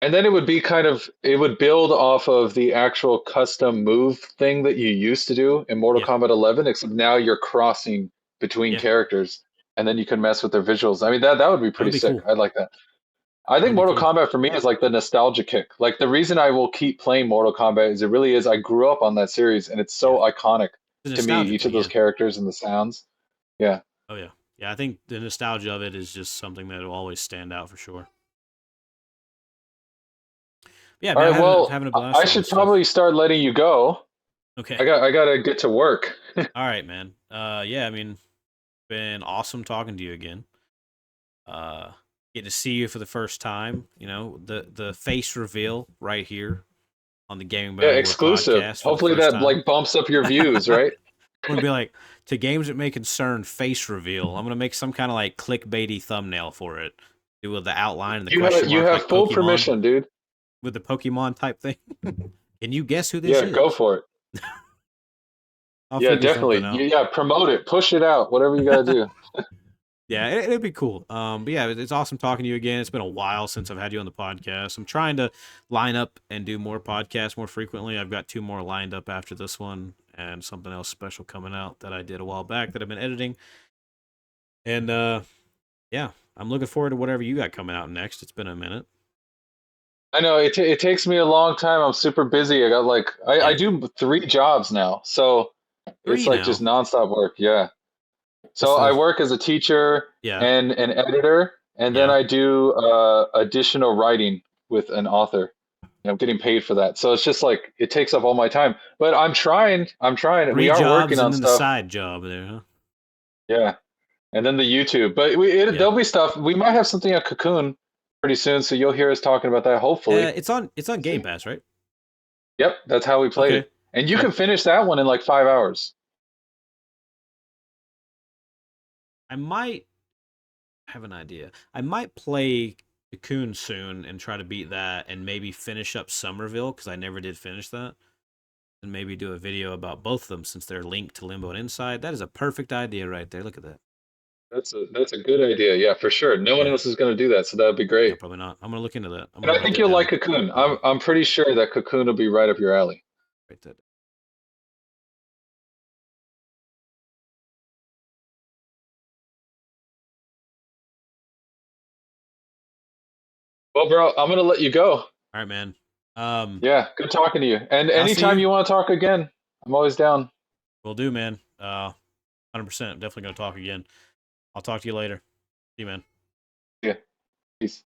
And then it would be kind of it would build off of the actual custom move thing that you used to do in Mortal Yeah, Kombat 11, except now you're crossing between yeah, characters and then you can mess with their visuals. I mean that would be that would pretty be sick. cool. I like that. I That think would be Mortal cool. Kombat for me is like the nostalgia kick. Like the reason I will keep playing Mortal Kombat is it really is I grew up on that series and it's Yeah, so iconic the to me, nostalgia each of thing. those Yeah. characters and the sounds. Yeah. Oh yeah, yeah. I think the nostalgia of it is just something that will always stand out for sure. Yeah, All man, right. Well, having a blast. I with should this stuff. probably start letting you go. Okay. I gotta get to work. All right, man. Yeah, I mean, been awesome talking to you again. Get to see you for the first time. You know, the face reveal right here on the Gaming by Yeah, Anywhere exclusive. podcast for Hopefully the first that time. like bumps up your views, right? I'm gonna be like, to games that may concern face reveal. I'm gonna make some kind of like clickbaity thumbnail for it. Do with the outline and the question You mark, have like full Pokemon, permission, dude. with the Pokemon type thing. Can you guess who this Yeah, is? go for it. I'll Yeah, figure something definitely. out. Yeah, promote it, push it out, whatever you gotta do. Yeah, it'd be cool. But yeah, it's awesome talking to you again. It's been a while since I've had you on the podcast. I'm trying to line up and do more podcasts more frequently. I've got 2 more lined up after this one, and something else special coming out that I did a while back that I've been editing. And yeah, I'm looking forward to whatever you got coming out next. It's been a minute. I know it takes me a long time. I'm super busy. I got like I Yeah. do 3 jobs now, so 3 it's like now. just nonstop work. Yeah. So What's I the- work as a teacher Yeah. and an editor, and then Yeah. I do additional writing with an author. I'm getting paid for that, so it's just like it takes up all my time. But I'm trying. 3 We are jobs working on and then the stuff. side job there, huh? Yeah, and then the YouTube. But Yeah. there'll be stuff. We might have something at Cocoon pretty soon, so you'll hear us talking about that. Hopefully. It's on Game Pass, right? Yep, that's how we played Okay. it. And you Okay. can finish that one in like 5 hours. I might have an idea. I might play Cocoon soon and try to beat that, and maybe finish up Somerville because I never did finish that, and maybe do a video about both of them since they're linked to Limbo and Inside. That is a perfect idea right there. Look at that. That's a good idea. Yeah, for sure. No one Yeah. else is going to do that, so that would be No, great. probably not. I'm gonna look into that. I'm And gonna I write think that you'll down. like Cocoon. I'm pretty sure that Cocoon will be right up your alley. Write that. Well, bro, I'm gonna let you go. All right, man. Yeah, good talking to you. And I'll see anytime you. you want to talk again, I'm always down. Will do, man. 100%. Definitely gonna talk again. I'll talk to you later. See you, man. Yeah. Peace.